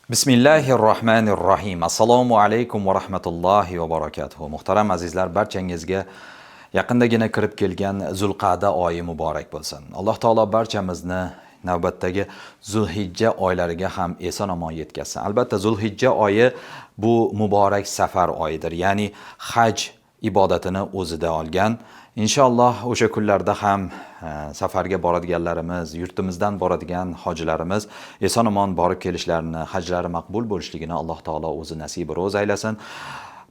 Bismillahirrohmanirrohim. Assalomu alaykum va rahmatullohi va barakatuh. Muhtaram azizlar, barchangizga yaqindagina kirib kelgan Zulqa'da oyi muborak bo'lsin. Alloh taolo barchamizni navbatdagi Zulhijja oylariga ham eson-omon yetkazsin. Albatta Zulhijja oyi bu muborak safar oyidir. Ya'ni haj ibodatini o'zida olgan. Inshaalloh o'sha kunlarda ham safarga boradiganlarimiz, yurtimizdan boradigan hojilarimiz eson-omon borib kelishlarini, hajlari maqbul bo'lishligini Alloh taolo o'zi nasibi ro'z aylasin.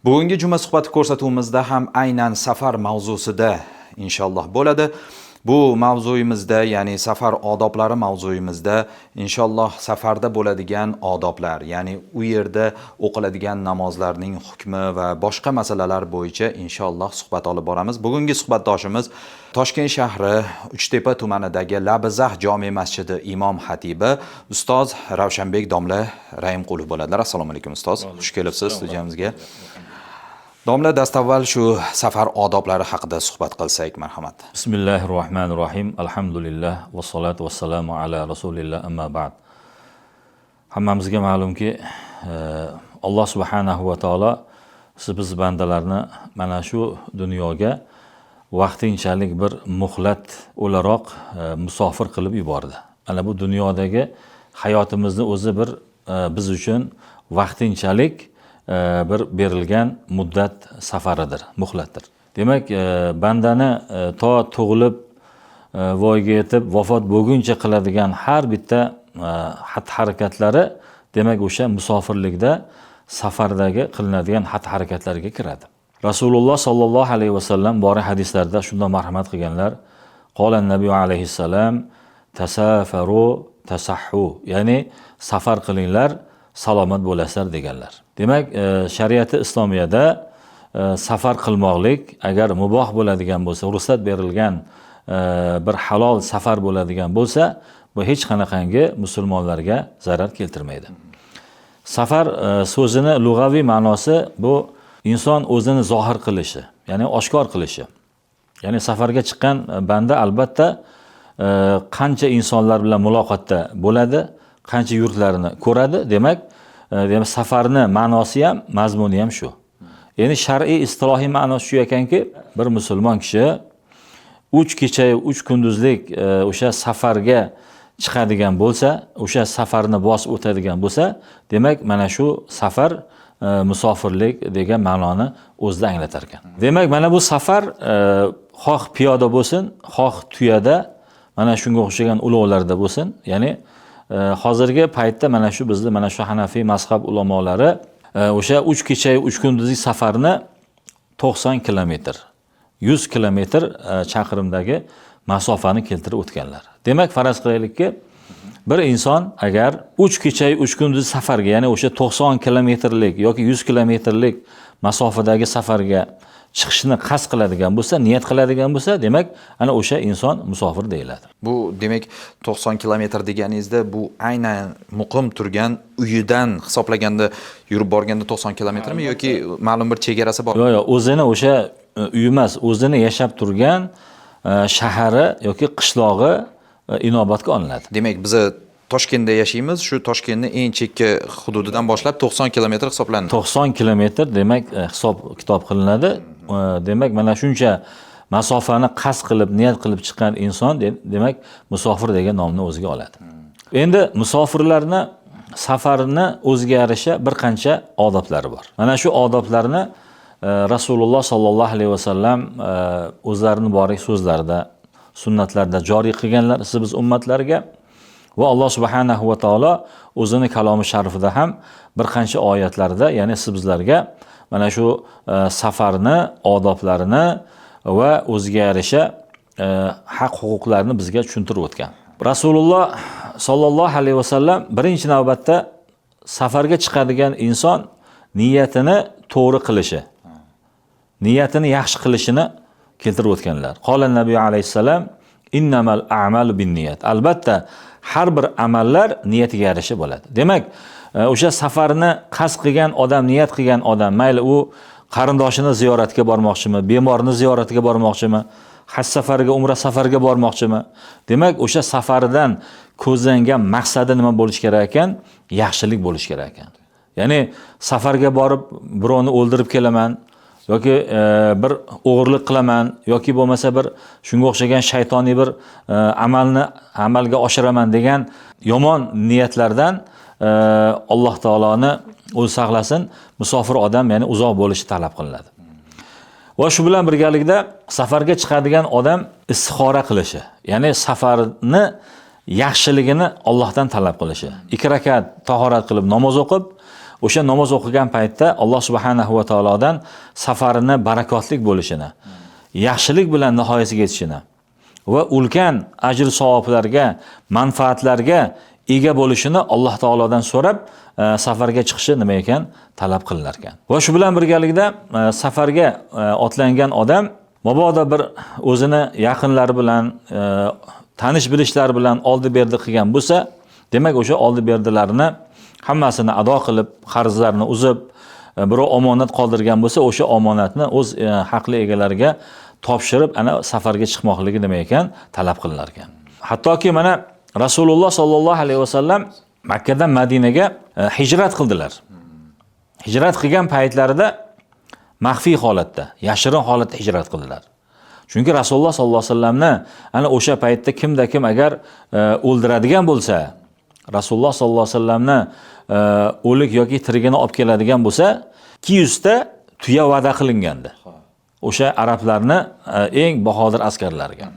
Bugungi juma suhbati ko'rsatuvimizda ham aynan safar mavzusida inshaalloh bo'ladi. Bu mavzuyimizda, ya'ni safar odoblari mavzuyimizda inshaalloh safarda bo'ladigan odoblar, ya'ni u yerda o'qiladigan namozlarning hukmi va boshqa masalalar bo'yicha inshaalloh suhbat olib boramiz. Bugungi suhbatdoshimiz Toshkent shahri Uchtepa tumanidagi Labizah jome masjidi imom xatibi ustoz Ravshanbek domla Rahimqulov bo'ladilar. Assalomu alaykum ustoz. Xush kelibsiz studiyamizga. Domla, dastavval shu safar odoblari haqida suhbat qilsak, marhamat. Bismillahirrohmanirrohim. Alhamdulillah va salatu vassalamu ala rasulillah amma ba'd. Hammamizga ma'lumki, Alloh subhanahu va taolo biz bandalarni mana shu dunyoga vaqtinchalik bir muhlat o'laroq musofir qilib yubordi. Mana bu dunyodagi hayotimizni o'zi bir biz uchun vaqtinchalik bir berilgan muddat safaridir, muhlatdir. Demak, bandani to tug'ilib voyaga yetib vafot bo'lguncha qiladigan har bitta xatti-harakatlari demak o'sha musofirlikda safardagi qilinadigan xatti-harakatlarga kiradi. Rasululloh sollallohu alayhi vasallam bor hadislarda shunday marhamat qilganlar: "Qolan nabiy alayhissalom tasafaru tasahhu", ya'ni safar qilinglar, salomat bo'lasizlar deganlar. Demak, shariati islomiyada safar qilmoqlik agar muboh bo'ladigan bo'lsa, ruxsat berilgan bir halol safar bo'ladigan bo'lsa, bu hech qanaqangi musulmonlarga zarar keltirmaydi. Safar so'zini lug'aviy ma'nosi bu inson o'zini zohir qilishi, ya'ni oshkor qilishi. Ya'ni safarga chiqqan banda albatta qancha insonlar bilan muloqotda bo'ladi, qancha yurtlarni ko'radi. Demak, safarni ma'nosi ham, mazmuni ham shu. Ya'ni shar'iy istilohiy ma'nosi shu ekanki, bir musulmon kishi 3 kecha 3 kunduzlik o'sha safarga chiqadigan bo'lsa, o'sha safarni bosib o'tadigan bo'lsa, demak mana shu safar musofirlik degan ma'noni o'zida anglatar ekan. Demak, mana bu safar xoh piyoda bo'lsin, xoh tuyada, mana shunga o'xshagan ulovlarda bo'lsin, ya'ni hozirgi paytda mana shu bizning mana shu Hanafiy mazhab ulamolari o'sha 3 kecha 3 kunduzlik safarni 90 kilometr, 100 kilometr chaqirimdagi masofani keltirib o'tganlar. Demak, faraz qilaylikki, bir inson agar 3 kecha 3 kunduzlik safarga, ya'ni o'sha 90 kilometrlik yoki 100 kilometrlik masofadagi safarga chiqishni qasd qiladigan bo'lsa, niyat qiladigan bo'lsa, demak, ana o'sha inson musofir deyiladi. Bu demak 90 kilometr deganingizda bu aynan muqim turgan uyidan hisoblaganda yurib borganda 90 kilometrmi yoki ma'lum bir chegarasi bor? Yo'q, o'zini o'sha uyi emas, o'zini yashab turgan shahari yoki qishlog'i inobatga olinadi. Demak, biz Toshkentda yashaymiz, shu Toshkentning eng chekka hududidan boshlab 90 kilometr hisoblanadi. 90 kilometr demak hisob kitob qilinadi. Demak, mana shuncha masofani qasd qilib, niyat qilib chiqqan inson demak musofir degan nomni o'ziga oladi. Endi musofirlarni safarini o'ziga yarasha bir qancha odoblari bor. Mana shu odoblarni Rasululloh sollallohu alayhi vasallam o'zlarining muborak so'zlarida, sunnatlarda joriy qilganlar biz ummatlarga va Alloh subhanahu va taolo o'zining kalomi sharifida ham bir qancha oyatlarda, ya'ni sizlarga mana shu safarni, odoblarini va o'ziga yarasha haq-huquqlarni bizga tushuntirib o'tgan. Rasululloh sollallohu alayhi vasallam birinchi navbatda safarga chiqadigan inson niyatini to'g'ri qilishi, niyatini yaxshi qilishini keltirib o'tganlar. Qolan nabiy alayhissalom innamal a'malu binniyat. Albatta har bir amallar niyatiga yarasha bo'ladi. Demak, o'sha safarni qasd qilgan odam, niyat qilgan odam, mayli u qarindoshini ziyoratga bormoqchimi, bemorni ziyoratiga bormoqchimi, haj safariga, umra safariga bormoqchimi? Demak, o'sha safaridan ko'zlangan maqsadi nima bo'lishi kerak ekan? Yaxshilik bo'lishi kerak ekan. Ya'ni safarga borib birovni o'ldirib kelaman yoki bir o'g'irlik qilaman yoki bo'lmasa bir shunga o'xshagan shaytoniy bir amalni amalga oshiraman degan yomon niyatlardan Alloh taoloni o'zi saqlasin, musofir odam ya'ni uzoq bo'lishi talab qilinadi. Va shu bilan birgalikda safarga chiqadigan odam istixora qilishi, ya'ni safarni yaxshiligini Allohdan talab qilishi. 2 rakat tahorat qilib namoz o'qib, o'sha namoz o'qigan paytda Alloh subhanahu va taolodan safarini barakotlik bo'lishini, yaxshilik bilan nihoyasiga yetishini va ulkan ajr savoblarga, manfaatlarga ega bo'lishini Alloh taolodan so'rab safarga chiqishi nima ekan? Talab qilinar ekan. Va shu bilan birgalikda safarga otlangan odam mabodo bir o'zini yaqinlari bilan tanish bilishlar bilan oldi berdi qilgan bo'lsa, demak o'sha oldi berdilarini hammasini ado qilib, qarzlarni uzib, birov omonat qoldirgan bo'lsa, o'sha omonatni o'z haqli egalariga topshirib, ana safarga chiqmoqligi nima ekan? Talab qilinar ekan. Hattoki mana Rasululloh sollallohu alayhi vasallam Makka dan Madinaga hijrat qildilar. Hijrat qilgan paytlarida maxfiy holatda, yashirin holatda hijrat qildilar. Chunki Rasululloh sollallohu alayhi vasallamni ana o'sha paytda kimda kim agar o'ldiradigan bo'lsa, Rasululloh sollallohu alayhi vasallamni o'lik yoki tirigini olib keladigan bo'lsa, 200 ta tuya va'da qilingandi. O'sha arablarni eng bahodir askarlariga,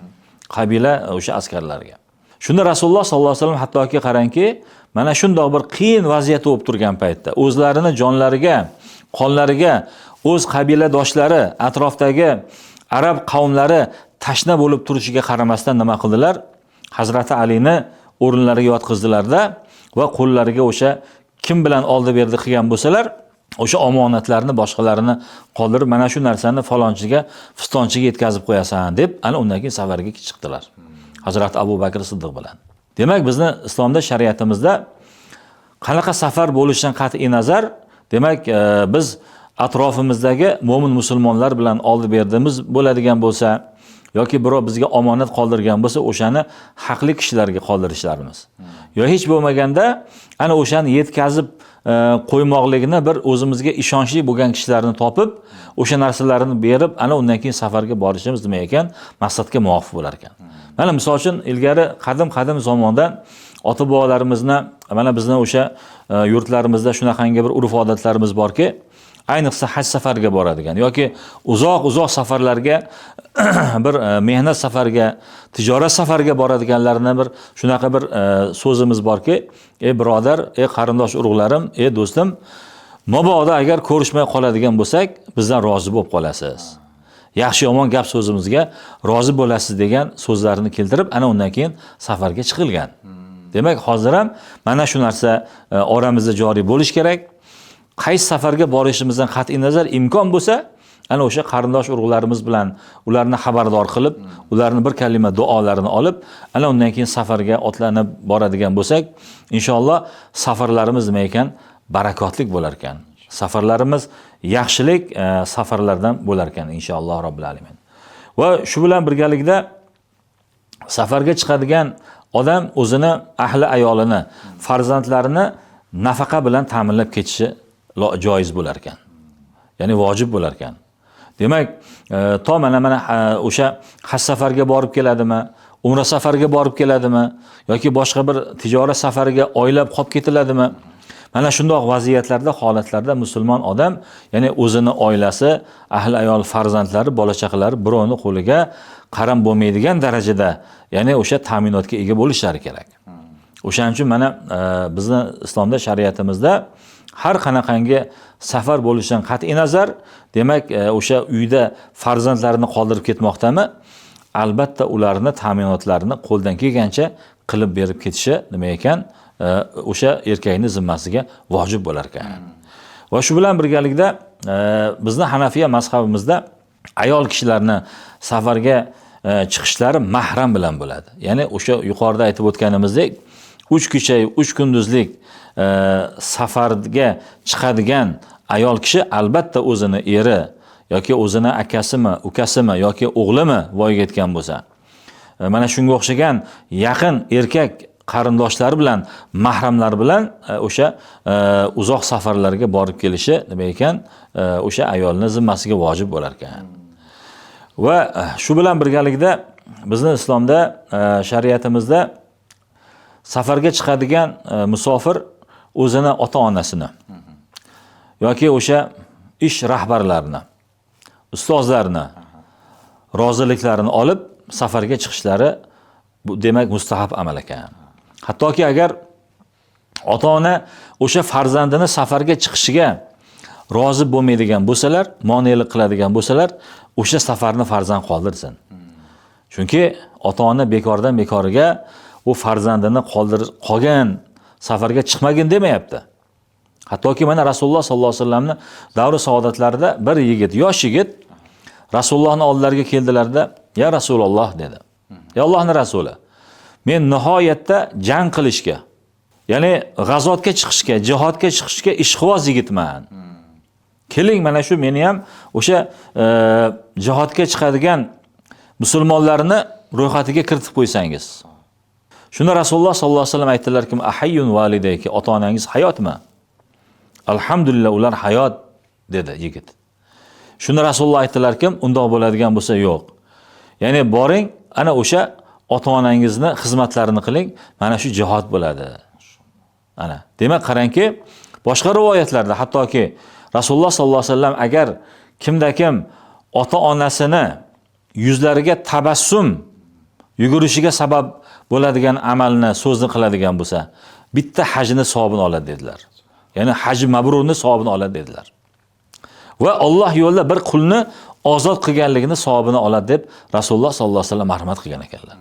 qabila o'sha askarlarga. Shunda Rasululloh sollallohu alayhi vasallam hattoki qarangki, mana shundoq bir qiyin vaziyat bo'lib turgan paytda o'zlarini jonlariga, qonlariga, o'z qabiladoshlari, atrofdagi arab qavmlari tashna bo'lib turishiga qaramasdan nima qildilar? Hazrati Alini o'rinlariga yotqizdilarda va qo'llariga o'sha kim bilan oldi berdi qilgan bo'lsalar, o'sha omonatlarni boshqalarini qoldirib, mana shu narsani falonchiga, fistonchiga yetkazib qo'yasan deb, ana undan keyin safarga chiqdilar. Hazrat Abu Bakr Siddiq bilan. Demak, bizni islomda, shariatimizda qanaqa safar bo'lishidan qat'iy nazar, demak, biz atrofimizdagi mo'min musulmonlar bilan oldi berdimiz bo'ladigan bo'lsa yoki birov bizga omonat qoldirgan bo'lsa, o'shani haqli kishilarga qoldirishlarimiz. Yo hech bo'lmaganda ana o'shani yetkazib qo'ymoqligini bir o'zimizga ishonchli bo'lgan kishilarni topib, o'sha narsalarni berib, ana undan keyin safarga borishimiz nima ekan? Maqsadga muvofiq bo'lar ekan. Mana misol uchun ilgari qadim zamondan ota-bobolarimizni, mana bizni o'sha yurtlarimizda shunaqangi bir urf-odatlarimiz borki, ayniqsa haj safariga boradigan yoki uzoq safarlarga bir mehnat safariga, tijorat safariga boradiganlarning bir shunaqa bir so'zimiz borki, ey birodar, ey qarindosh urug'larim, ey do'stim, mabodo agar ko'rishmay qoladigan bo'lsak, bizdan rozi bo'lib qolasiz. Yaxshi yomon gap so'zimizga rozi bo'lasiz degan so'zlarni keltirib, ana undan keyin safarga chiqilgan. Demak, hozir ham mana shu narsa oramizda joriy bo'lish kerak. Qaysi safarga borishimizdan qat'iy nazar imkon bo'lsa, ana o'sha qarindosh urug'larimiz bilan ularni xabardor qilib, ularni bir kalima duolarini olib, ana undan keyin safarga otlanib boradigan bo'lsak, inshaalloh safarlarimiz nima ekan? Barakotlik bo'lar ekan. Safarlarimiz yaxshilik safarlardan bo'lar ekan inshaalloh robbil alamin. Va shu bilan birgalikda safarga chiqadigan odam o'zini, ahli ayolini, farzandlarini nafaqa bilan ta'minlab ketishi joiz bo'lar ekan. Ya'ni vojib bo'lar ekan. Demak, to mana o'sha haj safarga borib keladimi, umra safariga borib keladimi yoki boshqa bir tijorat safariga oylab qolib ketiladimi? Mana shundoq vaziyatlarda, holatlarda musulmon odam, ya'ni o'zini oilasi, ahli ayol, farzandlari, bola chaqalari birovni qo'liga qaram bo'lmaydigan darajada, ya'ni o'sha ta'minotga ega bo'lishlari kerak. O'shaning uchun mana bizni islomda, shariatimizda har qanaqangi safar bo'lishidan qat'iy nazar, demak, o'sha uyda farzandlarini qoldirib ketmoqdami? Albatta ularni ta'minotlarini qo'ldan kelgancha qilib berib ketishi nima ekan? O'sha erkakning zimmasiga vojib bo'lar ekan. Va shu bilan birgalikda bizni Hanafiya mazhabimizda ayol kishilarni safarga chiqishlari mahram bilan bo'ladi. Ya'ni o'sha yuqorida aytib o'tganimizdek, 3 kecha, 3 kunduzlik safarga chiqadigan ayol kishi albatta o'zini eri yoki o'zini akasimi, ukasimi yoki o'g'limi voyaga yetgan bo'lsa, mana shunga o'xshagan yaqin erkak qarindoshlari bilan, mahramlar bilan o'sha uzoq safarlarga borib kelishi nima ekan, o'sha ayolning zimmasiga vojib bo'lar ekan. Va shu bilan birgalikda bizning islomda, shariatimizda safarga chiqadigan musofir o'zini ota-onasini yoki o'sha ish rahbarlarini, ustozlarini roziliklarini olib safarga chiqishlari bu demak mustahab amal ekan. Hattoki agar ota-ona o'sha farzandini safarga chiqishiga rozi bo'lmaydigan bo'lsalar, monelik qiladigan bo'lsalar, o'sha safarni farzand qoldirsin. Chunki ota-ona bekordan bekoriga u farzandini qolgan safarga chiqmagin demayapti. Hattoki mana Rasululloh sollallohu alayhi vasallamni davri saodatlarida bir yigit, yosh yigit Rasulullohning oldilariga keldilarda, "Ya Rasululloh" dedi. "Ya Allohning rasuli, men nihoyatda jang qilishga, ya'ni g'azotga chiqishga, jihodga chiqishga ishqiboz yigitman. Keling, mana shu meni ham o'sha jihodga chiqadigan musulmonlarni ro'yxatiga kiritib qo'ysangiz." Shunda Rasululloh sollallohu alayhi vasallam aytdilarki, "Ahayyun validayki, ota-onangiz hayotmi?" "Alhamdulillah, ular hayot" dedi yigit. Shunda Rasululloh aytdilarki, "Undoq bo'ladigan bo'lsa yo'q. Ya'ni boring, ana o'sha ota-onangizni xizmatlarini qiling, mana shu jihod bo'ladi." Ana, demak qarangki, boshqa rivoyatlarda hattoki Rasululloh sollallohu alayhi vasallam agar kimda-kim ota-onasini yuzlariga tabassum yugurishiga sabab bo'ladigan amalni, so'zni qiladigan bo'lsa, bitta hajni savobini oladi dedilar. Ya'ni haj mabrurni savobini oladi dedilar. Va Alloh yo'lida bir qulni ozod qilganligini savobini oladi deb Rasululloh sollallohu alayhi vasallam marhamat qilgan ekanlar.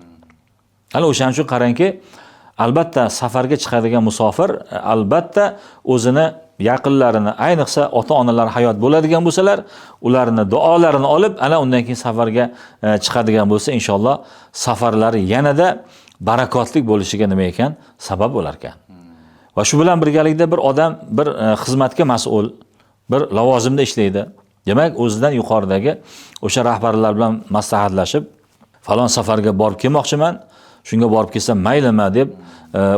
Ana o'shaning uchun qarangki, albatta safarga chiqadigan musofir albatta o'zini yaqinlarini, ayniqsa ota-onalar hayot bo'ladigan bo'lsalar, ularni duolarini olib, ana undan keyin safarga chiqadigan bo'lsa, inshaalloh safarlari yanada barakotli bo'lishiga nima ekan? Sabab bo'lar ekan. Va shu bilan birgalikda bir odam bir xizmatga mas'ul, bir lavozimda ishlaydi. Demak, o'zidan yuqoridagi o'sha rahbarlar bilan maslahatlashib, falon safarga borib kelmoqchiman, shunga borib kelsam maylimi deb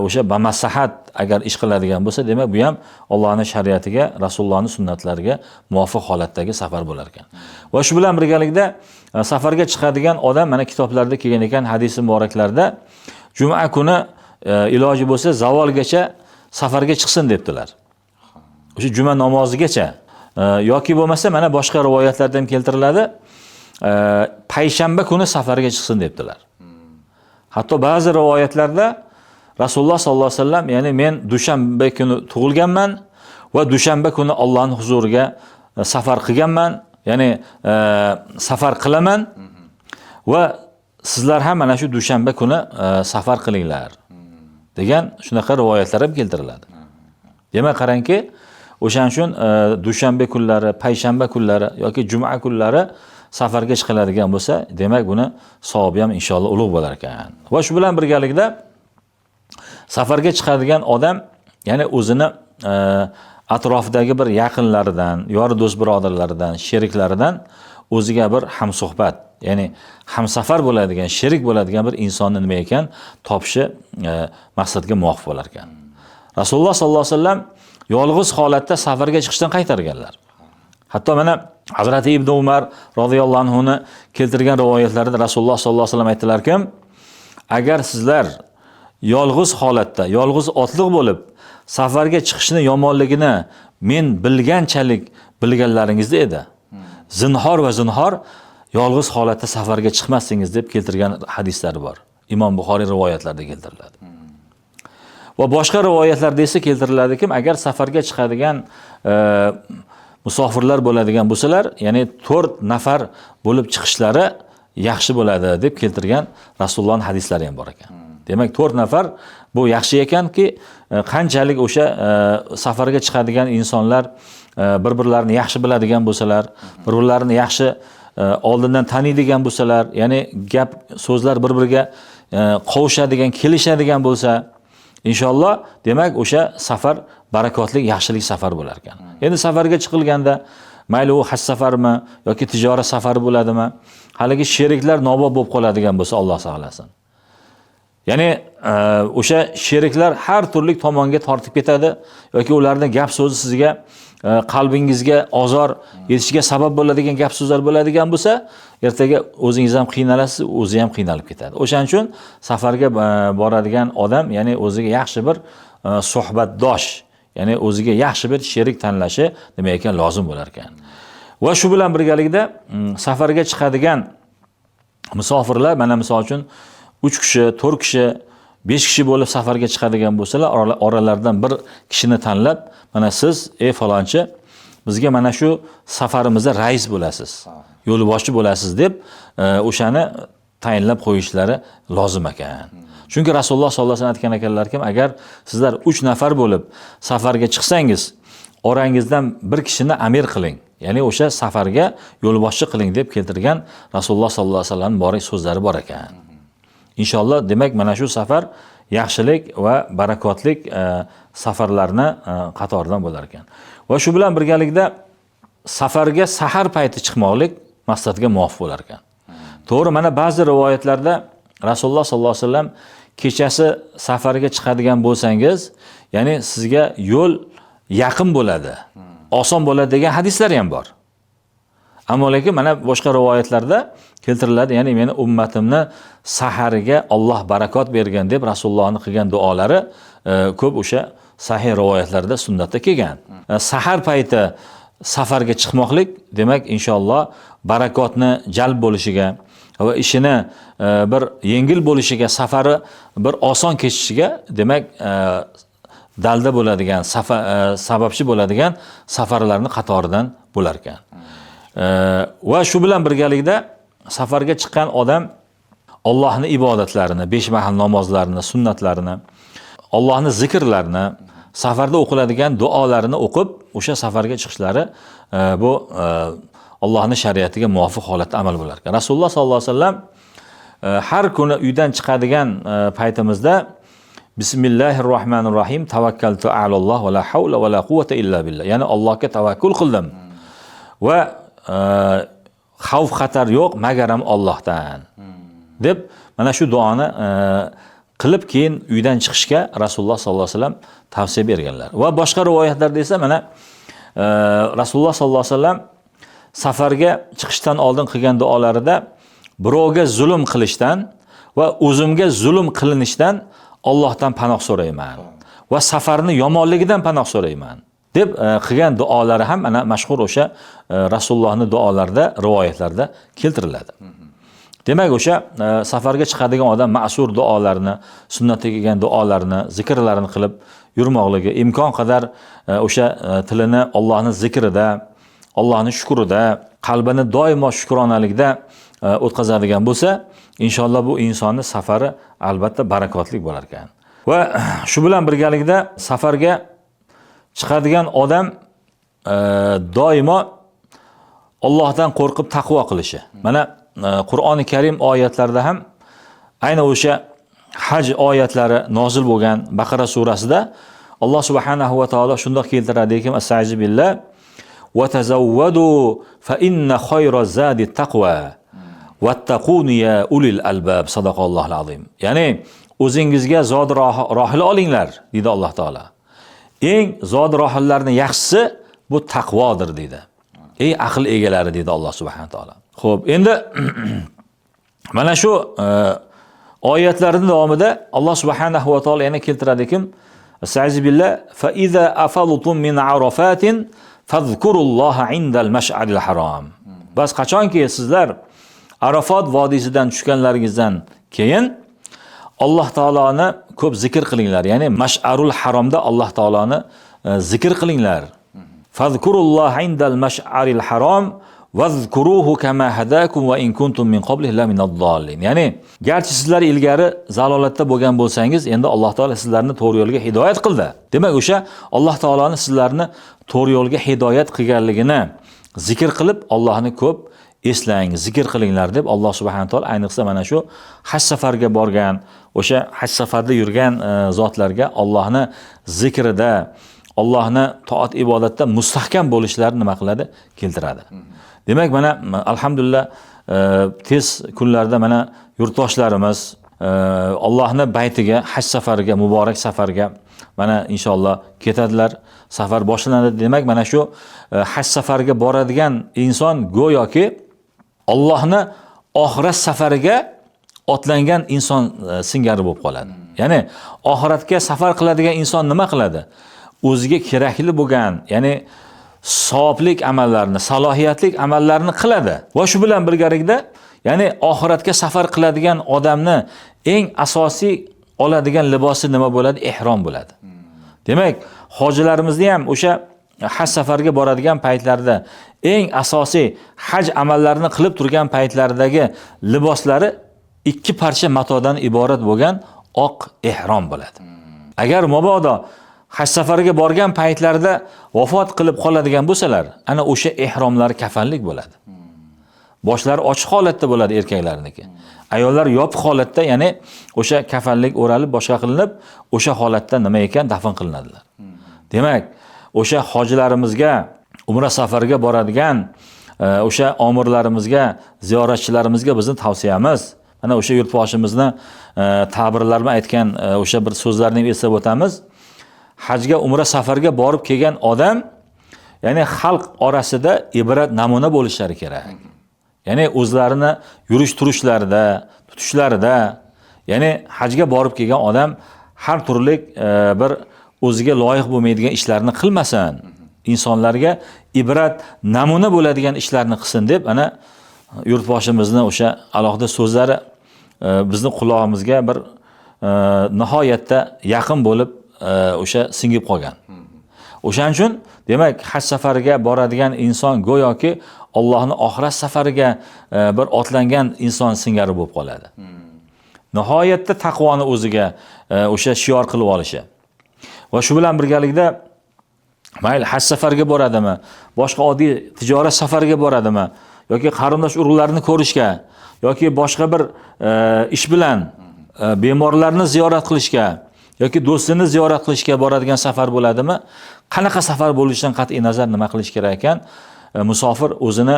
o'sha bamaslahat agar ish qiladigan bo'lsa, demak bu ham Allohning shariatiga, Rasulullohning sunnatlariga muvofiq holatdagi safar bo'lar ekan. Va shu bilan birgalikda safarga chiqadigan odam mana kitoblarda kelgan ekan, hadis muboraklarda juma kuni iloji bo'lsa zavolgacha safarga chiqsin debdilar. O'sha juma namozigacha yoki bo'lmasa mana boshqa rivoyatlarda ham keltiriladi, payshanba kuni safarga chiqsin debdilar. Hatto ba'zi rivoyatlarda Rasululloh sollallohu alayhi vasallam, ya'ni men dushanba kuni tug'ilganman va dushanba kuni Allohning huzuriga safar qilganman, ya'ni safar qilaman va sizlar ham mana shu dushanba kuni safar qilinglar degan shunaqa rivoyatlar ham keltiriladi. Demak qarangki, o'shaning uchun dushanba kunlari, payshanba kunlari yoki juma kunlari safarga chiqiladigan bo'lsa, demak buni savobi ham inshaalloh ulug' bo'lar ekan. Va shu bilan birgalikda safarga chiqadigan odam, ya'ni o'zini atrofidagi bir yaqinlaridan, yori do'st birodarlaridan, sheriklaridan o'ziga bir hamsuhbat, ya'ni hamsafar bo'ladigan, sherik bo'ladigan bir insonni nima ekan topishi maqsadga muvofiq bo'lar ekan. Rasululloh sollallohu alayhi vasallam yolg'iz holatda safarga chiqishdan qaytarganlar. Hatto mana Hazrati Ibn Umar radhiyallohu anhuni keltirgan rivoyatlarida Rasululloh sollallohu alayhi vasallam aytdilarki, agar sizlar yolg'iz holatda, yolg'iz otliq bo'lib safarga chiqishni yomonligini men bilganchalik bilganlaringizda edi. Zinhor va zinhor yolg'iz holatda safarga chiqmasingiz deb keltirgan hadislari bor. Imom Buxoriy rivoyatlarida keltiriladi. Va boshqa rivoyatlarda esa keltiriladiki, agar safarga chiqadigan musofirlar bo'ladigan bo'lsalar, ya'ni 4 nafar bo'lib chiqishlari yaxshi bo'ladi deb keltirgan Rasulullohning hadislari ham bor ekan. Demak 4 nafar bu yaxshi ekanki, qanchalik o'sha safarga chiqadigan insonlar bir-birlarini yaxshi biladigan bo'lsalar, bir-birlarini yaxshi oldindan taniydigan bo'lsalar, ya'ni gap so'zlar bir-biriga qovushadigan, kelishadigan bo'lsa, inshaalloh demak o'sha safar barakotli, yaxshilik safar bo'lar ekan. Endi safarga chiqilganda mayli u haj safarimi yoki tijorat safari bo'ladimi, haligi sheriklar nobop bo'lib qoladigan bo'lsa, Alloh saqlasin. Ya'ni o'sha sheriklar har turli tomonga tortib ketadi yoki ularning gap so'zi sizga qalbingizga ozor yetishiga sabab bo'ladigan gap so'zlar bo'ladigan bo'lsa, ertaga o'zingiz ham qiynalasiz, o'zi ham qiynalib ketadi. O'shaning uchun safarga boradigan odam, ya'ni o'ziga yaxshi bir suhbatdosh, ya'ni o'ziga yaxshi bir sherik tanlashi nima ekan lozim bo'lar ekan. Va shu bilan birgalikda safarga chiqadigan musofirlar, mana misol uchun 3 kishi, 4 kishi, 5 kishi bo'lib safarga chiqadigan bo'lsalar, oralaridan bir kishini tanlab, mana siz, ey falonchi, bizga mana shu safarimizda rais bo'lasiz, yo'lboshchi bo'lasiz deb o'shani tayinlab qo'yishlari lozim ekan. Chunki Rasululloh sollallohu alayhi vasallam aytgan ekanlarki, agar sizlar 3 nafar bo'lib safarga chiqsangiz, orangizdan bir kishini amir qiling. Ya'ni o'sha safarga yo'lboshchi qiling deb keltirgan Rasululloh sollallohu alayhi vasallam borik so'zlari bor ekan. Inshaalloh, demak, mana shu safar yaxshilik va barakotlik safarlarni qatoridan bo'lar ekan. Va shu bilan birgalikda safarga sahar payti chiqmoqlik maqsadga muvofiq bo'lar ekan. To'g'ri, mana ba'zi rivoyatlarda Rasululloh sollallohu alayhi vasallam kechasi safarga chiqadigan bo'lsangiz, ya'ni sizga yo'l yaqin bo'ladi, oson bo'ladi degan hadislar ham bor. Ammo lekin mana boshqa rivoyatlarda keltiriladi, ya'ni meni ummatimni sahariga Alloh barakot bergan deb Rasulullohning qilgan duolari ko'p o'sha sahih rivoyatlarda, sunnatda kelgan. Sahar payti safarga chiqmoqlik demak inshaalloh barakotni jalb bo'lishiga va ishini bir yengil bo'lishiga, safari bir oson kechishiga demak dalda bo'ladigan, sababchi bo'ladigan safarlarning qatoridan bo'lar ekan. Va shu bilan birgalikda safarga chiqqan odam Allohning ibodatlarini, 5 mahal namozlarini, sunnatlarini, Allohning zikrlarini, safarda o'qiladigan duolarini o'qib, o'sha safarga chiqishlari bu Allohning shariatiga muvofiq holatda amal bo'lar ekan. Rasululloh sollallohu alayhi vasallam har kuni uydan chiqadigan paytimizda Bismillahirrohmanirrohim, tavakkaltu alalloh va la havla va la quvvata illa billah. Ya'ni Allohga tavakkul qildim va xavf xatar yo'q magaram Allohdan deb mana shu duoni qilib keyin uydan chiqishga Rasululloh sollallohu alayhi vasallam tavsiya berganlar. Va boshqa rivoyatlarda esa mana Rasululloh sollallohu alayhi vasallam safarga chiqishdan oldin qilgan duolarida birovga zulm qilishdan va o'zimga zulm qilinishdan Allohdan panoh so'rayman va safarni yomonligidan panoh so'rayman deb qilgan duolari ham ana mashhur o'sha Rasulullohning duolarida, rivoyatlarda keltiriladi. Demak, o'sha safarga chiqadigan odam ma'sur duolarini, sunnatga kelgan duolarini, zikrlarini qilib yurmoqligi, imkon qadar o'sha tilini Allohning zikrida, Allohning shukrida, qalbini doimo shukronalikda o'tkazadigan bo'lsa, inshaalloh bu insonning safari albatta barakotli bo'lar ekan. Va shu bilan birgalikda safarga chiqadigan odam doimo Allohdan qo'rqib taqvo qilishi. Mana Qur'oni Karim oyatlarida ham ayni o'sha haj oyatlari nozil bo'lgan Baqara surasida Alloh subhanahu va taolo shunday keltiradiki, astag'firu billah va tazawwadu fa inna khayra zadi taqwa wattaquni ya ulil albab. Sadaqallohul azim. Ya'ni o'zingizga zod rohila olinglar deydi Alloh taolo. Eng zod rohillarning yaxshisi bu taqvodir deydi. Ey aql egalari deydi Alloh subhanahu va taolo. Xo'p, endi mana shu oyatlarning davomida Alloh subhanahu va taolo yana keltiradiki, astag'firu billah fa iza afaltum min arafatin fazkurulloha indal mash'aril harom. Bas qachonki sizlar Arafat vodiysidan tushganlaringizdan keyin Alloh taoloni ko'p zikr qilinglar. Ya'ni Mash'arul Haromda Alloh taoloni zikr qilinglar. Fazkurulloha indal mash'aril harom vazkuruhu kama hadakum va in kuntum min qablihi la minadh-dhallin. Ya'ni garchi sizlar ilgari zalolatda bo'lgan bo'lsangiz, endi Alloh taolo sizlarni to'g'ri yo'lga hidoyat qildi. Demak, o'sha Alloh taoloni sizlarni to'g'ri yo'lga hidoyat qilganligini zikr qilib, Allohni ko'p eslang, zikr qilinglar deb Alloh subhanahu va taolo ayniqsa mana shu haj safarga borgan, o'sha haj safarda yurgan zotlarga Allohni zikrida, Allohni toat ibodatda mustahkam bo'lishlarini nima qiladi? Keltiradi. Demak, mana alhamdulillah tez kunlarda mana yurtdoshlarimiz Allohni baytiga, haj safariga, muborak safarga mana inshaalloh ketadilar. Safar boshlanadi. Demak, mana shu haj safariga boradigan inson go'yoki Allohni oxirat safariga otlangan inson singari bo'lib qoladi. Ya'ni oxiratga safar qiladigan inson nima qiladi? O'ziga kerakli bo'lgan, ya'ni savoblik amallarni, salohiyatlik amallarni qiladi. Va shu bilan birgalikda, ya'ni oxiratga safar qiladigan odamni eng asosiy oladigan libosi nima bo'ladi? Ihrom bo'ladi. Demak, hojilarimizni ham o'sha haj safariga boradigan paytlarida eng asosiy haj amallarini qilib turgan paytlaridagi liboslari 2 parcha matodan iborat bo'lgan oq ihrom bo'ladi. Agar mabodo haj safariga borgan paytlarida vafot qilib qoladigan bo'lsalar, ana o'sha ihromlar kafanlik bo'ladi. Boshlari ochiq holatda bo'ladi erkaklarniki. Ayollar yopiq holatda, ya'ni o'sha kafanlik o'ralib, boshqa qilinib, o'sha holatda nima ekan dafn qilinadilar. Demak, o'sha hojilarimizga, umra safariga boradigan o'sha omirlarimizga, ziyoratchilarimizga bizning tavsiyamiz, mana o'sha yurtboshimizni ta'birlar bilan aytgan o'sha bir so'zlarni eslab o'tamiz. Hajga, umra safariga borib kelgan odam, ya'ni xalq orasida ibrat namuna bo'lishlari kerak. Ya'ni o'zlarini yurish turishlarida, tutishlarida, ya'ni hajga borib kelgan odam har turli bir o'ziga loyiq bo'lmaydigan ishlarni qilmasin. insonlarga ibrat namuna bo'ladigan ishlarni qilsin deb ana yurtboshimizni o'sha alohida so'zlari bizni quloqimizga bir nihoyatda yaqin bo'lib o'sha singib qolgan. O'shaning uchun demak haj safariga boradigan inson go'yoki Allohning oxirat safariga bir otlangan inson singari bo'lib qoladi. Nihoyatda taqvoni o'ziga o'sha shior qilib olishi. Va shu bilan birgalikda mayli haj safariga boradimi, boshqa oddiy tijorat safariga boradimi, yoki qarindosh urug'larni ko'rishga, yoki boshqa bir ish bilan bemorlarni ziyorat qilishga, yoki do'stini ziyorat qilishga boradigan safar bo'ladimi? Qanaqa safar bo'lishidan qat'iy nazar nima qilish kerak ekan? Musofir o'zini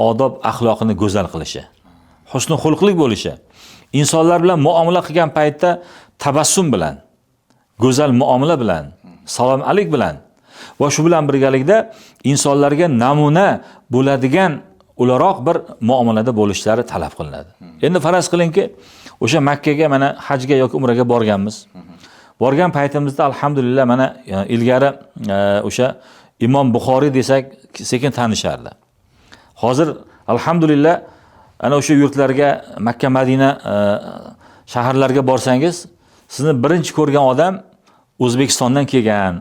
odob axloqini go'zal qilishi, husn xulqlik bo'lishi, insonlar bilan muomala qilgan paytda tabassum bilan, go'zal muomala bilan, salom alik bilan va shu bilan birgalikda insonlarga namuna bo'ladigan o'laroq bir muomalada bo'lishlari talab qilinadi. Endi faraz qilingki, o'sha Makkaga mana hajga yoki umraga borganmiz. Borgan paytimizda alhamdulillah mana ilgari o'sha Imom Buxoriy desak sekin tanishardi. Hozir alhamdulillah ana o'sha yurtlarga, Makka, Madina shaharlarga borsangiz, sizni birinchi ko'rgan odam O'zbekistondan kelgan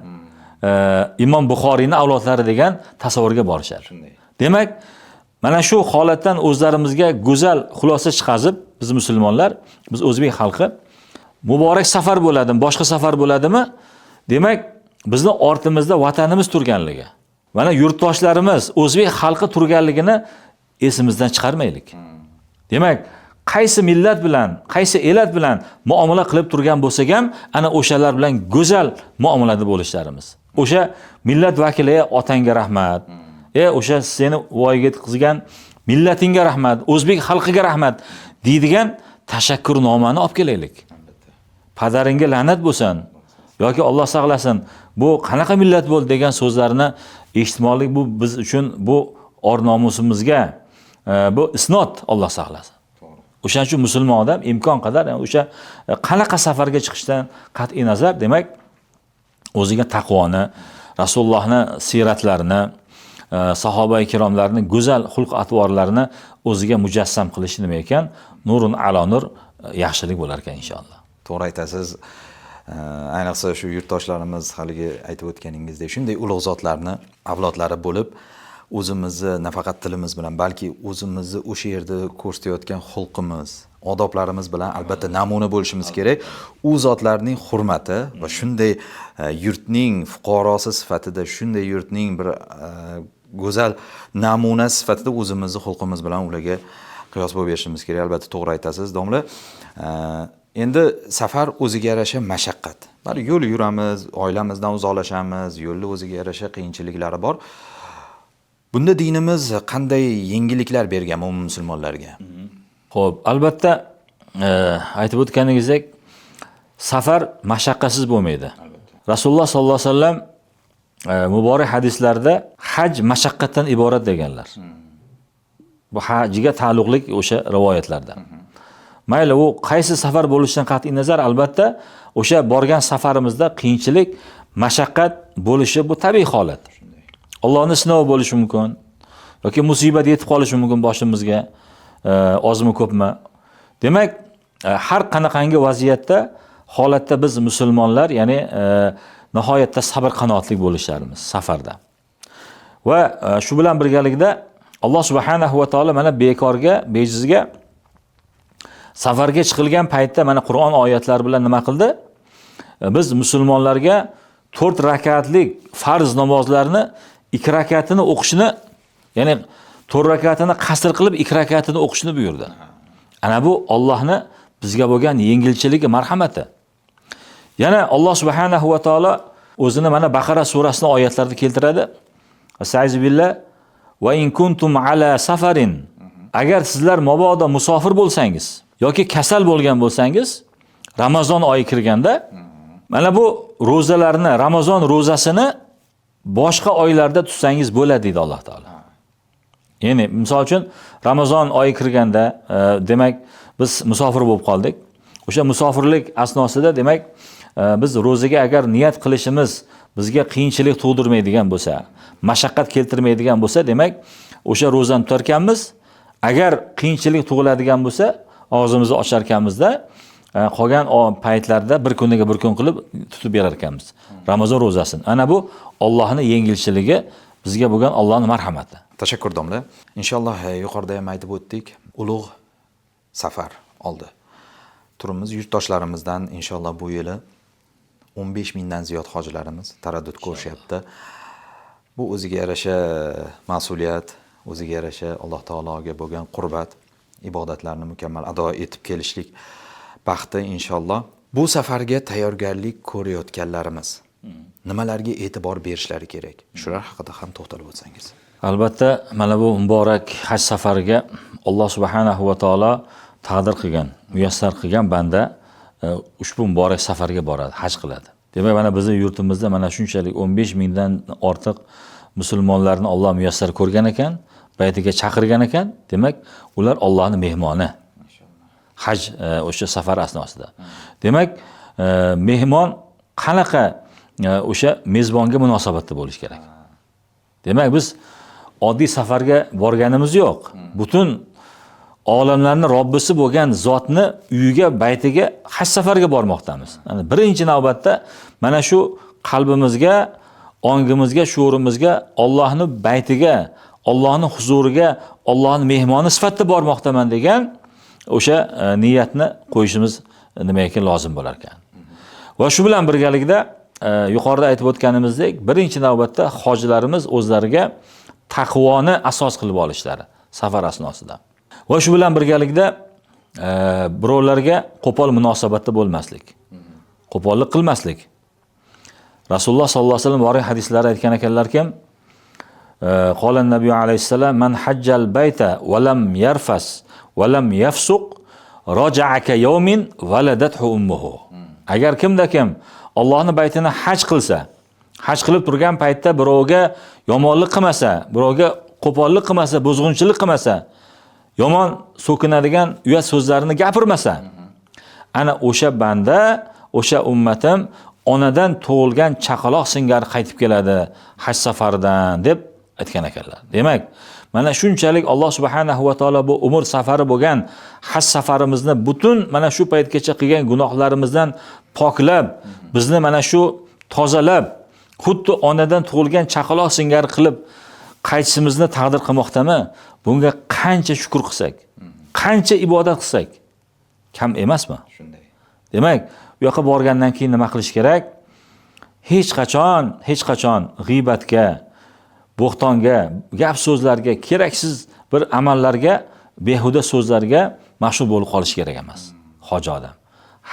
Imom Buxoriyning avlodlari degan tasavvurga borishadi. Demak, mana shu holatdan o'zlarimizga go'zal xulosa chiqazib, biz musulmonlar, biz o'zbek xalqi muborak safar bo'ladimi, boshqa safar bo'ladimi? Demak, bizni ortimizda vatanimiz turganligi, mana yurtdoshlarimiz, o'zbek xalqi turganligini esimizdan chiqarmaylik. Demak, qaysi millat bilan, qaysi elat bilan muomala qilib turgan bo'lsak ham, ana o'shalar bilan go'zal muomalada bo'lishlarimiz. O'sha millat vakiliga otangga rahmat, o'sha seni voyaga yetkazgan millatingga rahmat, o'zbek xalqiga rahmat deydigan tashakkurnomani olib kelaylik. Padaringga la'nat bo'lsin yoki Alloh saqlasin, bu qanaqa millat bo'ldi degan so'zlarni eshitmoqlik bu biz uchun bu or nomusimizga bu isnot, Alloh saqlasin. O'shaning uchun musulmon odam imkon qadar o'sha qanaqa safarga chiqishdan qat'iy nazar, demak o'ziga taqvoni, Rasulullohning siyratlarini, sahoba ikromlarning go'zal xulq atvorlarini o'ziga mujassam qilishi nima ekan? Nurun ala nur, yaxshilik bo'lar ekan inshaalloh. To'g'ri aytasiz. Ayniqsa shu yurtdoshlarimiz haligi aytib o'tganingizdek shunday ulug' zotlarni avlodlari bo'lib, o'zimizni nafaqat tilimiz bilan, balki o'zimizni o'sha yerda ko'rsatayotgan xulqimiz, odoblarimiz bilan albatta namuna bo'lishimiz kerak. U zotlarning hurmati va shunday yurtning fuqarosi sifatida, shunday yurtning bir go'zal namuna sifatida o'zimizni xulqimiz bilan ularga qiyos bo'lib berishimiz kerak. Albatta to'g'ri aytasiz, domla. Endi safar o'ziga yarasha mashaqqat. Bari yo'l yuramiz, oilamizdan uzoqlashamiz, yo'lda o'ziga yarasha qiyinchiliklari bor. Bunda dinimiz qanday yengilliklar bergan umumiy musulmonlarga? Xo'p, albatta aytib o'tganingizdek, safar mashaqqatsiz bo'lmaydi. Rasululloh sollallohu alayhi vasallam muborak hadislarda haj mashaqqatdan iborat deganlar. Bu hajga taalluqli o'sha rivoyatlarda. Mayli u qaysi safar bo'lishidan qat'iy nazar, albatta o'sha borgan safarimizda qiyinchilik, mashaqqat bo'lishi bu tabiiy holat. Allohning sinovi bo'lishi mumkin yoki musibat yetib qolishi mumkin boshimizga, ozmi ko'pmi. Demak, har qanaqangi vaziyatda, holatda biz musulmonlar, ya'ni nihoyatda sabr qanoatli bo'lishlarimiz safarda. Va shu bilan birgalikda Alloh subhanahu va taolo mana bekorga, bejizga safarga chiqilgan paytda mana Qur'on oyatlari bilan nima qildi? Biz musulmonlarga 4 rakatlik farz namozlarni 2 rakatini o'qishni, ya'ni 4 rakatini qasr qilib 2 rakatini o'qishni buyurdi. Ana bu Allohning bizga bo'lgan yengilchiligi, marhamati. Yana Alloh subhanahu va taolo o'zini mana Baqara surasining oyatlarida keltiradi. Astagfirullah va in kuntum ala safarin. Agar sizlar mabodo musofir bo'lsangiz yoki kasal bo'lgan bo'lsangiz, Ramazon oyi kirganda, mana bu ro'zalarni, Ramazon ro'zasini boshqa oylarda tutsangiz bo'ladi deydi Alloh taolo. Ya'ni misol uchun Ramazon oyi kirganda, demak biz musofir bo'lib qoldik. O'sha musofirlik asnosida demak biz ro'zaga agar niyat qilishimiz bizga qiyinchilik tug'dirmaydigan bo'lsa, mashaqqat keltirmaydigan bo'lsa, demak o'sha ro'zani tutar ekanmiz. Agar qiyinchilik tug'iladigan bo'lsa, og'zimizni ochar ekanmizda, qolgan paytlarda bir kuniga bir kun qilib tutib berar ekanmiz Ramazon ro'zasini. Ana bu Allohning yengilchiligi, bizga bo'lgan Allohning marhamati. Tashakkur domla. Inshaalloh yuqorida ham aytib o'tdik, ulug' safar oldi. Turimiz yurtdoshlarimizdan inshaalloh bu yili 15 mingdan ziyod hojilarimiz taraddud ko'rishyapti. Bu o'ziga yarasha mas'uliyat, o'ziga yarasha Alloh taologa bo'lgan qurbat, ibodatlarni mukammal ado etib kelishlik baxti inshaalloh. Bu safarga tayyorgarlik ko'rayotganlarimiz nimalarga e'tibor berishlari kerak? Shular haqida ham to'xtalib o'tsangiz. Albatta, mana bu muborak haj safariga Alloh subhanahu va taolo taqdir qilgan, muyassar qilgan banda ushbu muborak safarga boradi, haj qiladi. Demak, mana bizning yurtimizda mana shunchalik 15 mingdan ortiq musulmonlarni Alloh muyassar ko'rgan ekan, baytiga chaqirgan ekan. Demak, ular Allohning mehmoni. Haj o'sha safar asnosida. Demak, mehmon qanaqa o'sha mezbonga munosabatda bo'lish kerak. Demak, biz oddiy safarga borganimiz yo'q. Butun olamlarning Robbisi bo'lgan zotni uyiga, baytiga haj safariga bormoqdamiz. Yani birinchi navbatda mana shu qalbimizga, ongimizga, shuurimizga Allohning baytiga, Allohning huzuriga, Allohning mehmoni sifatida bormoqdaman degan o'sha niyatni qo'yishimiz nima ekan lozim bo'lar ekan. Va shu bilan birgalikda yuqorida aytib o'tganimizdek, birinchi navbatda hojilarimiz o'zlariga taqvoni asos qilib olishlari safar asnosida. Va shu bilan birgalikda birovlarga qo'pol munosabatda bo'lmaslik. Qo'pollik qilmaslik. Rasululloh sollallohu alayhi vasallam bor hadislarda aytgan ekanlarki, qolan nabiy alayhisallam man hajjal bayta va lam yarfas va lam yafsuq raja'aka yawmin waladathu ummuhu. Agar kimda kim Allohning baytini haj qilsa, haj qilib turgan paytda birovga yomonlik qilmasa, birovga qo'pollik qilmasa, buzg'unchilik qilmasa, yomon so'kinadigan uyat so'zlarini gapirmasa, ana o'sha banda, o'sha ummatim onadan tug'ilgan chaqaloq singari qaytib keladi haj safaridan deb aytgan ekanlar. Demak, mana shunchalik Alloh subhanahu va taolo bu umr safari bo'lgan haj safarimizni butun mana shu paytgacha qilgan gunohlarimizdan poklab, bizni mana shu tozalab, xuddi onadan tug'ilgan chaqaloq singari qilib qaytishimizni taqdir qilmoqdami? Bunga qancha shukr qilsak, qancha ibodat qilsak kam emasmi? Shunday. Demak, bu yoqqa borgandan keyin nima qilish kerak? Hech qachon g'iybatga, bo'xtonga, gap so'zlarga, keraksiz bir amallarga, behuda so'zlarga mashg'ul bo'lib qolish kerak emas. Hoji odam.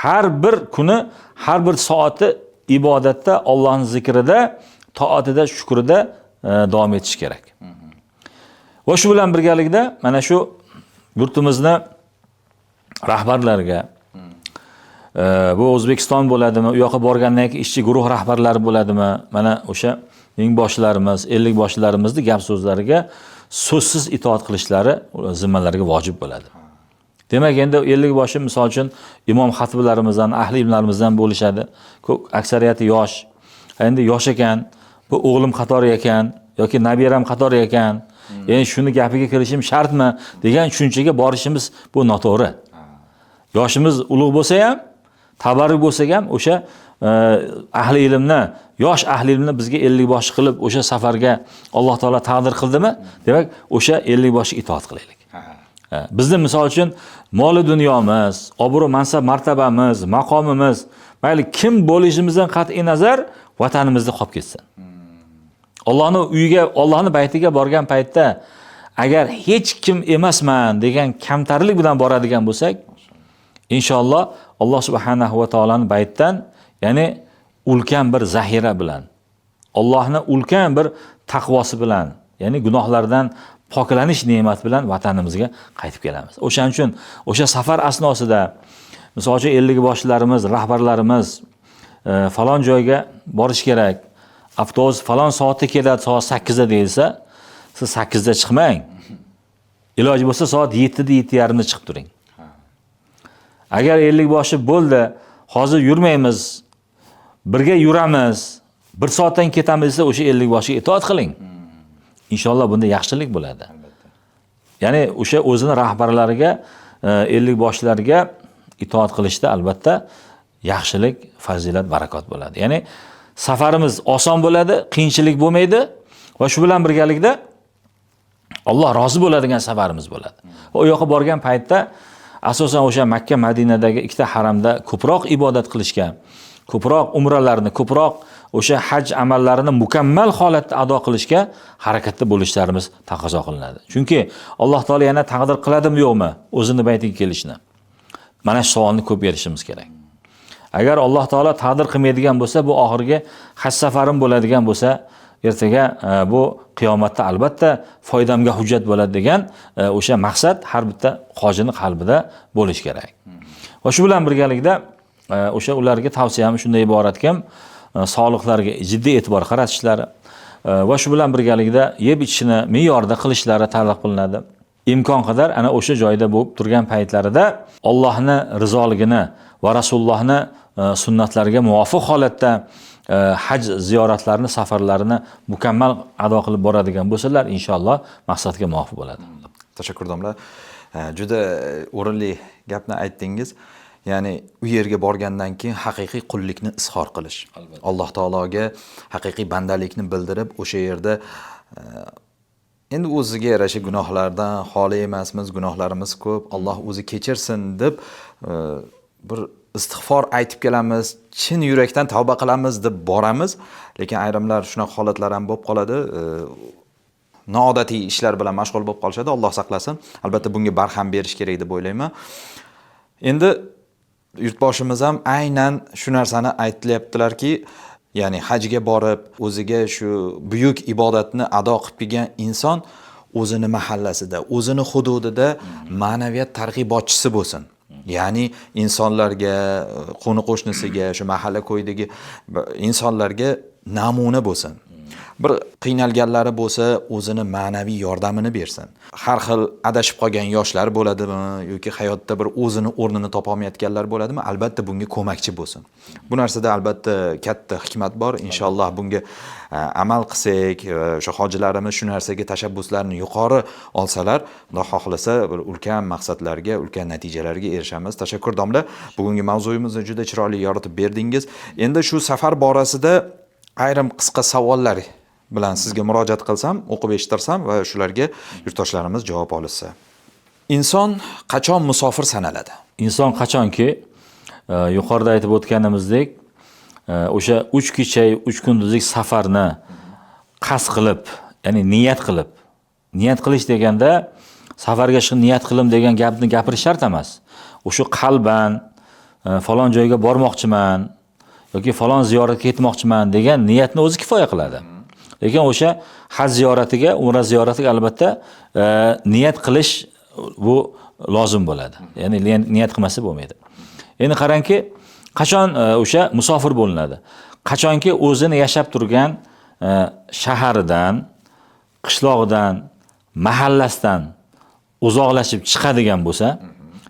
har bir kuni, har bir soati ibodatda, Allohning zikrida, toatida, shukrida davom etish kerak. Va shu bilan birgalikda mana shu yurtimizni rahbarlariga, bu O'zbekiston bo'ladimi, u yoqqa borgandan keyin ishchi guruh rahbarlari bo'ladimi, mana o'sha mingboshlarimiz, ellikboshlarimizni gap so'zlariga so'zsiz itoat qilishlari zimmalariga vojib bo'ladi. Demak, endi ellikboshi misol uchun imom xatiblarimizdan, ahli ilmlarimizdan bo'lishadi. Ko'p aksariyati yosh. Endi yosh ekan, bu o'g'lim qatori ekan yoki nabiram qatori ekan. Endi shuni gapiga kirishim shartmi degan tushunchaga borishimiz bu noto'g'ri. Yoshimiz ulug' bo'lsa ham, tabarruk bo'lsa ham o'sha ahli ilmni, yosh ahli ilmni bizga 50 bosh qilib o'sha safarga Alloh taolo taqdir qildimi? Demak, o'sha 50 boshga itoat qilaylik. Bizni misol uchun moli dunyomiz, obro' mansab martabamiz, maqomimiz, mayli kim bo'lishimizdan qat'iy nazar vatanimizda qolib ketsin. Allohning uyiga, Allohning baytiga borgan paytda agar hech kim emasman degan kamtarlik bilan boradigan bo'lsak, inshaalloh Alloh subhanahu va taolaning baytdan, ya'ni ulkan bir zahira bilan, Allohning ulkan bir taqvosi bilan, ya'ni gunohlardan poklanish ne'mati bilan vatanimizga qaytib kelamiz. O'shaning uchun o'sha safar asnosida misol uchun 50 boshlarimiz, rahbarlarimiz falon joyga borish kerak. Avtobus falon soatda keladi, soat 8 da deyilsa, siz 8 da chiqmang. Iloji bo'lsa soat 7 da 7:30 da chiqib turing. Agar 50 boshi bo'ldi, hozir yurmaymiz, birga yuramiz, 1 soatdan ketamiz desa, o'sha 50 boshiga itoat qiling. Inshaalloh bunda yaxshilik bo'ladi. Ya'ni o'sha o'zini rahbarlariga, 50 boshlarga itoat qilishda albatta yaxshilik, fazilat, barakot bo'ladi. Ya'ni safarimiz oson bo'ladi, qiyinchilik bo'lmaydi va shu bilan birgalikda Alloh rozi bo'ladigan safarimiz bo'ladi. Va u yoqqa borgan paytda asosan o'sha Makka, Madinadagi ikkita haramda ko'proq ibodat qilishga, ko'proq umralarni, ko'proq o'sha haj amallarini mukammal holatda ado qilishga harakatda bo'lishlarimiz taqozo qilinadi. Chunki Alloh taolo yana taqdir qiladimi yo'qmi o'zini baytiga kelishni? Mana shu savolni ko'p berishimiz kerak. Agar Alloh taolo taqdir qilmaydigan bo'lsa, bu oxirgi haj safarim bo'ladigan bo'lsa, ertaga bu qiyomatda albatta foydamga hujjat bo'ladi degan o'sha maqsad har bitta hojini qalbida bo'lish kerak. Va shu bilan birgalikda o'sha ularga tavsiyam shunday iboratki, sog'liqlariga jiddiy e'tibor qaratishlari va shu bilan birgalikda yeb ichishni me'yorida qilishlari talab qilinadi. Imkon qadar ana o'sha joyda bo'lib turgan paytlarida Allohning rizoligini va Rasulullohning sunnatlariga muvofiq holatda haj ziyoratlarini, safarlarini mukammal ado qilib boradigan bo'lsalar, inshaalloh maqsadga muvofiq bo'ladi. Tashakkur domla. Juda o'rinli gapni aytdingiz. Ya'ni u yerga borgandan keyin haqiqiy qullikni izhor qilish. Alloh taologa haqiqiy bandalikni bildirib, o'sha yerda endi o'ziga yarasha gunohlardan xoli emasmiz, gunohlarimiz ko'p, Alloh o'zi kechirsin deb bir istig'for aytib kelamiz, chin yurakdan tavba qilamiz deb boramiz, lekin ayrimlar shunaqa holatlar ham bo'lib qoladi. Noodatiy ishlar bilan mashg'ul bo'lib qolishadi, Alloh saqlasin. Albatta bunga barham berish kerak deb o'ylayman. Endi yurtboshimiz ham aynan shu narsani aytilyaptilarki, ya'ni hajga borib, o'ziga shu buyuk ibodatni ado qilib kelgan inson o'zini mahallasida, o'zini hududida ma'naviyat targ'ibotchisi bo'lsin. Ya'ni insonlarga, qo'ni qo'shnisiga, shu mahalla ko'ydagi insonlarga namuna bo'lsin. Bir qiynalganlari bo'lsa, o'zini ma'naviy yordamini bersin. Har xil adashib qolgan yoshlar bo'ladimi yoki hayotda bir o'zini o'rnini topa olmayotganlar bo'ladimi? Albatta bunga ko'makchi bo'lsin. Bu narsada albatta katta hikmat bor. Inshaalloh bunga amal qilsak, o'sha hojilarimiz shu narsaga tashabbuslarni yuqori olsalar, Xudo xohlasa bir ulkan maqsadlarga, ulkan natijalarga erishamiz. Tashakkur domla. Bugungi mavzuyimizni juda chiroyli yoritib berdingiz. Endi shu safar borasida ayrim qisqa savollar bilan sizga murojaat qilsam, o'qib eshittirsam va shularga yurtdoshlarimiz javob olsa. Inson qachon musofir sanaladi? Inson qachonki yuqorida aytib o'tganimizdek, o'sha 3 kecha, 3 kunduzlik safarni qasd qilib, ya'ni niyat qilish deganda safarga chiqib niyat qilim degan gapni gapirish shart emas. O'sha qalban falon joyga bormoqchiman yoki falon ziyoratga ketmoqchiman degan niyatni o'zi kifoya qiladi. Lekin o'sha haj ziyoratiga, umra ziyoratiga albatta niyat qilish bu lozim bo'ladi. Ya'ni niyat qilmasa bo'lmaydi. Endi qarangki, qachon o'sha musofir bo'linadi? Qachonki o'zini yashab turgan shaharidan, qishlog'idan, mahallasidan uzoqlashib chiqadigan bo'lsa,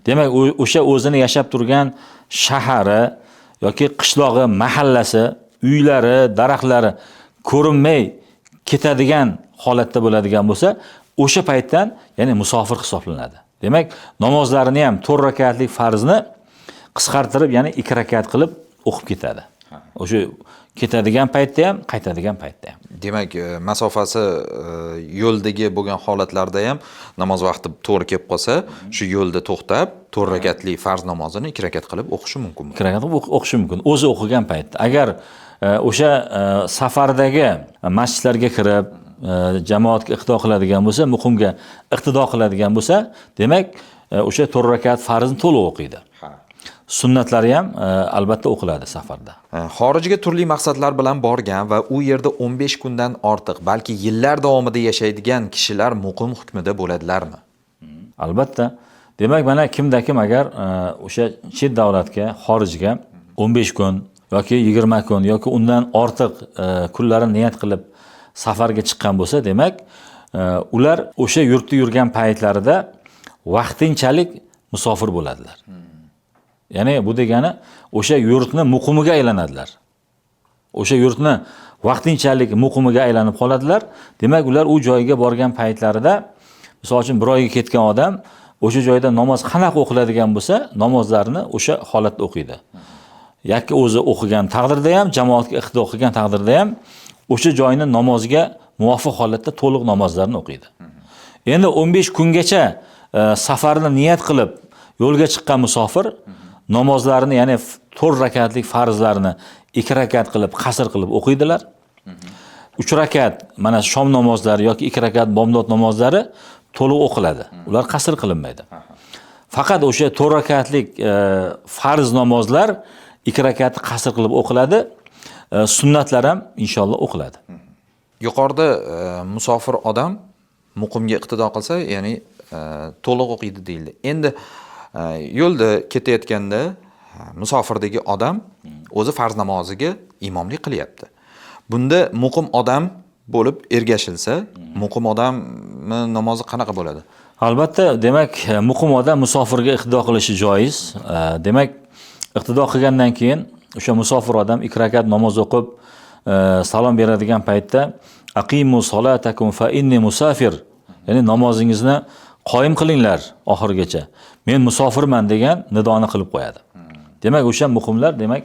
demak o'sha o'zini yashab turgan shahari yoki qishlog'i, mahallasi, uylari, daraxtlari ko'rinmay ketadigan holatda bo'ladigan bo'lsa, o'sha paytdan ya'ni musofir hisoblanadi. Demak, namozlarini ham 4 rakatlik farzni qisqartirib, ya'ni 2 rakat qilib o'qib ketadi. O'sha ketadigan paytda ham, qaytadigan paytda ham. Demak, masofasi yo'ldagi bo'lgan holatlarda ham namoz vaqti to'g'ri kelib qolsa, shu yo'lda to'xtab 4 rakatli farz namozini 2 rakat qilib o'qishi mumkin. 2 rakat qilib o'qishi mumkin. O'zi o'qigan paytda. Agar o'sha safardagi masjidlarga kirib, jamoatga iqtido qiladigan bo'lsa, muqimga iqtido qiladigan bo'lsa, demak, o'sha 4 rakat farzni to'liq o'qiydi. Sunnatlari ham albatta o'qiladi safarda. Xorijga turli maqsadlar bilan borgan va u yerda 15 kundan ortiq, balki yillar davomida yashaydigan kishilar muqim hukmida bo'ladilarmi? Albatta. Demak, mana kimda-kim agar o'sha chet davlatga, xorijga 15 kun yoki 20 kun yoki undan ortiq kunlarini niyat qilib safarga chiqqan bo'lsa, demak, ular o'sha yurtda yurgan paytlarida vaqtinchalik musofir bo'ladilar. Ya'ni bu degani o'sha yurtni muqimiga aylanadilar. O'sha yurtni vaqtinchalik muqimiga aylanib qoladilar. Demak, ular u joyga borgan paytlarida, misol uchun bir oyga ketgan odam o'sha joyda namoz qanaqa o'qiladigan bo'lsa, namozlarini o'sha holatda o'qiydi. Yoki o'zi o'qigan taqdirda ham, jamoatga iqtido qilgan taqdirda ham o'sha joyning namoziga muvofiq holatda to'liq namozlarni o'qiydi. Endi 15 kungacha safarni niyat qilib yo'lga chiqqan musofir namozlarini, ya'ni 4 rakatlik farzlarni 2 rakat qilib, qasr qilib o'qiydilar. 3 rakat mana shom namozlari yoki 2 rakat bomdod namozlari to'liq o'qiladi. Ular qasr qilinmaydi. Faqat o'sha 4 rakatlik farz namozlar 2 rakatni qasr qilib o'qiladi. Sunnatlar ham inshaalloh o'qiladi. Yuqorida musofir odam muqimga iqtido qilsa, ya'ni to'liq o'qiydi deyildi. Endi yo'lda ketayotganda musofirdagi odam o'zi farz namoziga imomlik qilyapti. Bunda muqim odam bo'lib ergashilsa, muqim odamning namozi qanaqa bo'ladi? Albatta, demak, muqim odam musofirga iqtido qilishi joiz. Demak, iqtido qilgandan keyin o'sha musofir odam 2 rakat namoz o'qib, salom beradigan paytda aqimu solatakum fa inni musafir, ya'ni namozingizni qoyim qilinglar oxirgacha. Men musofirman degan nidoni qilib qo'yadi. Demak, o'sha muqimlar, demak,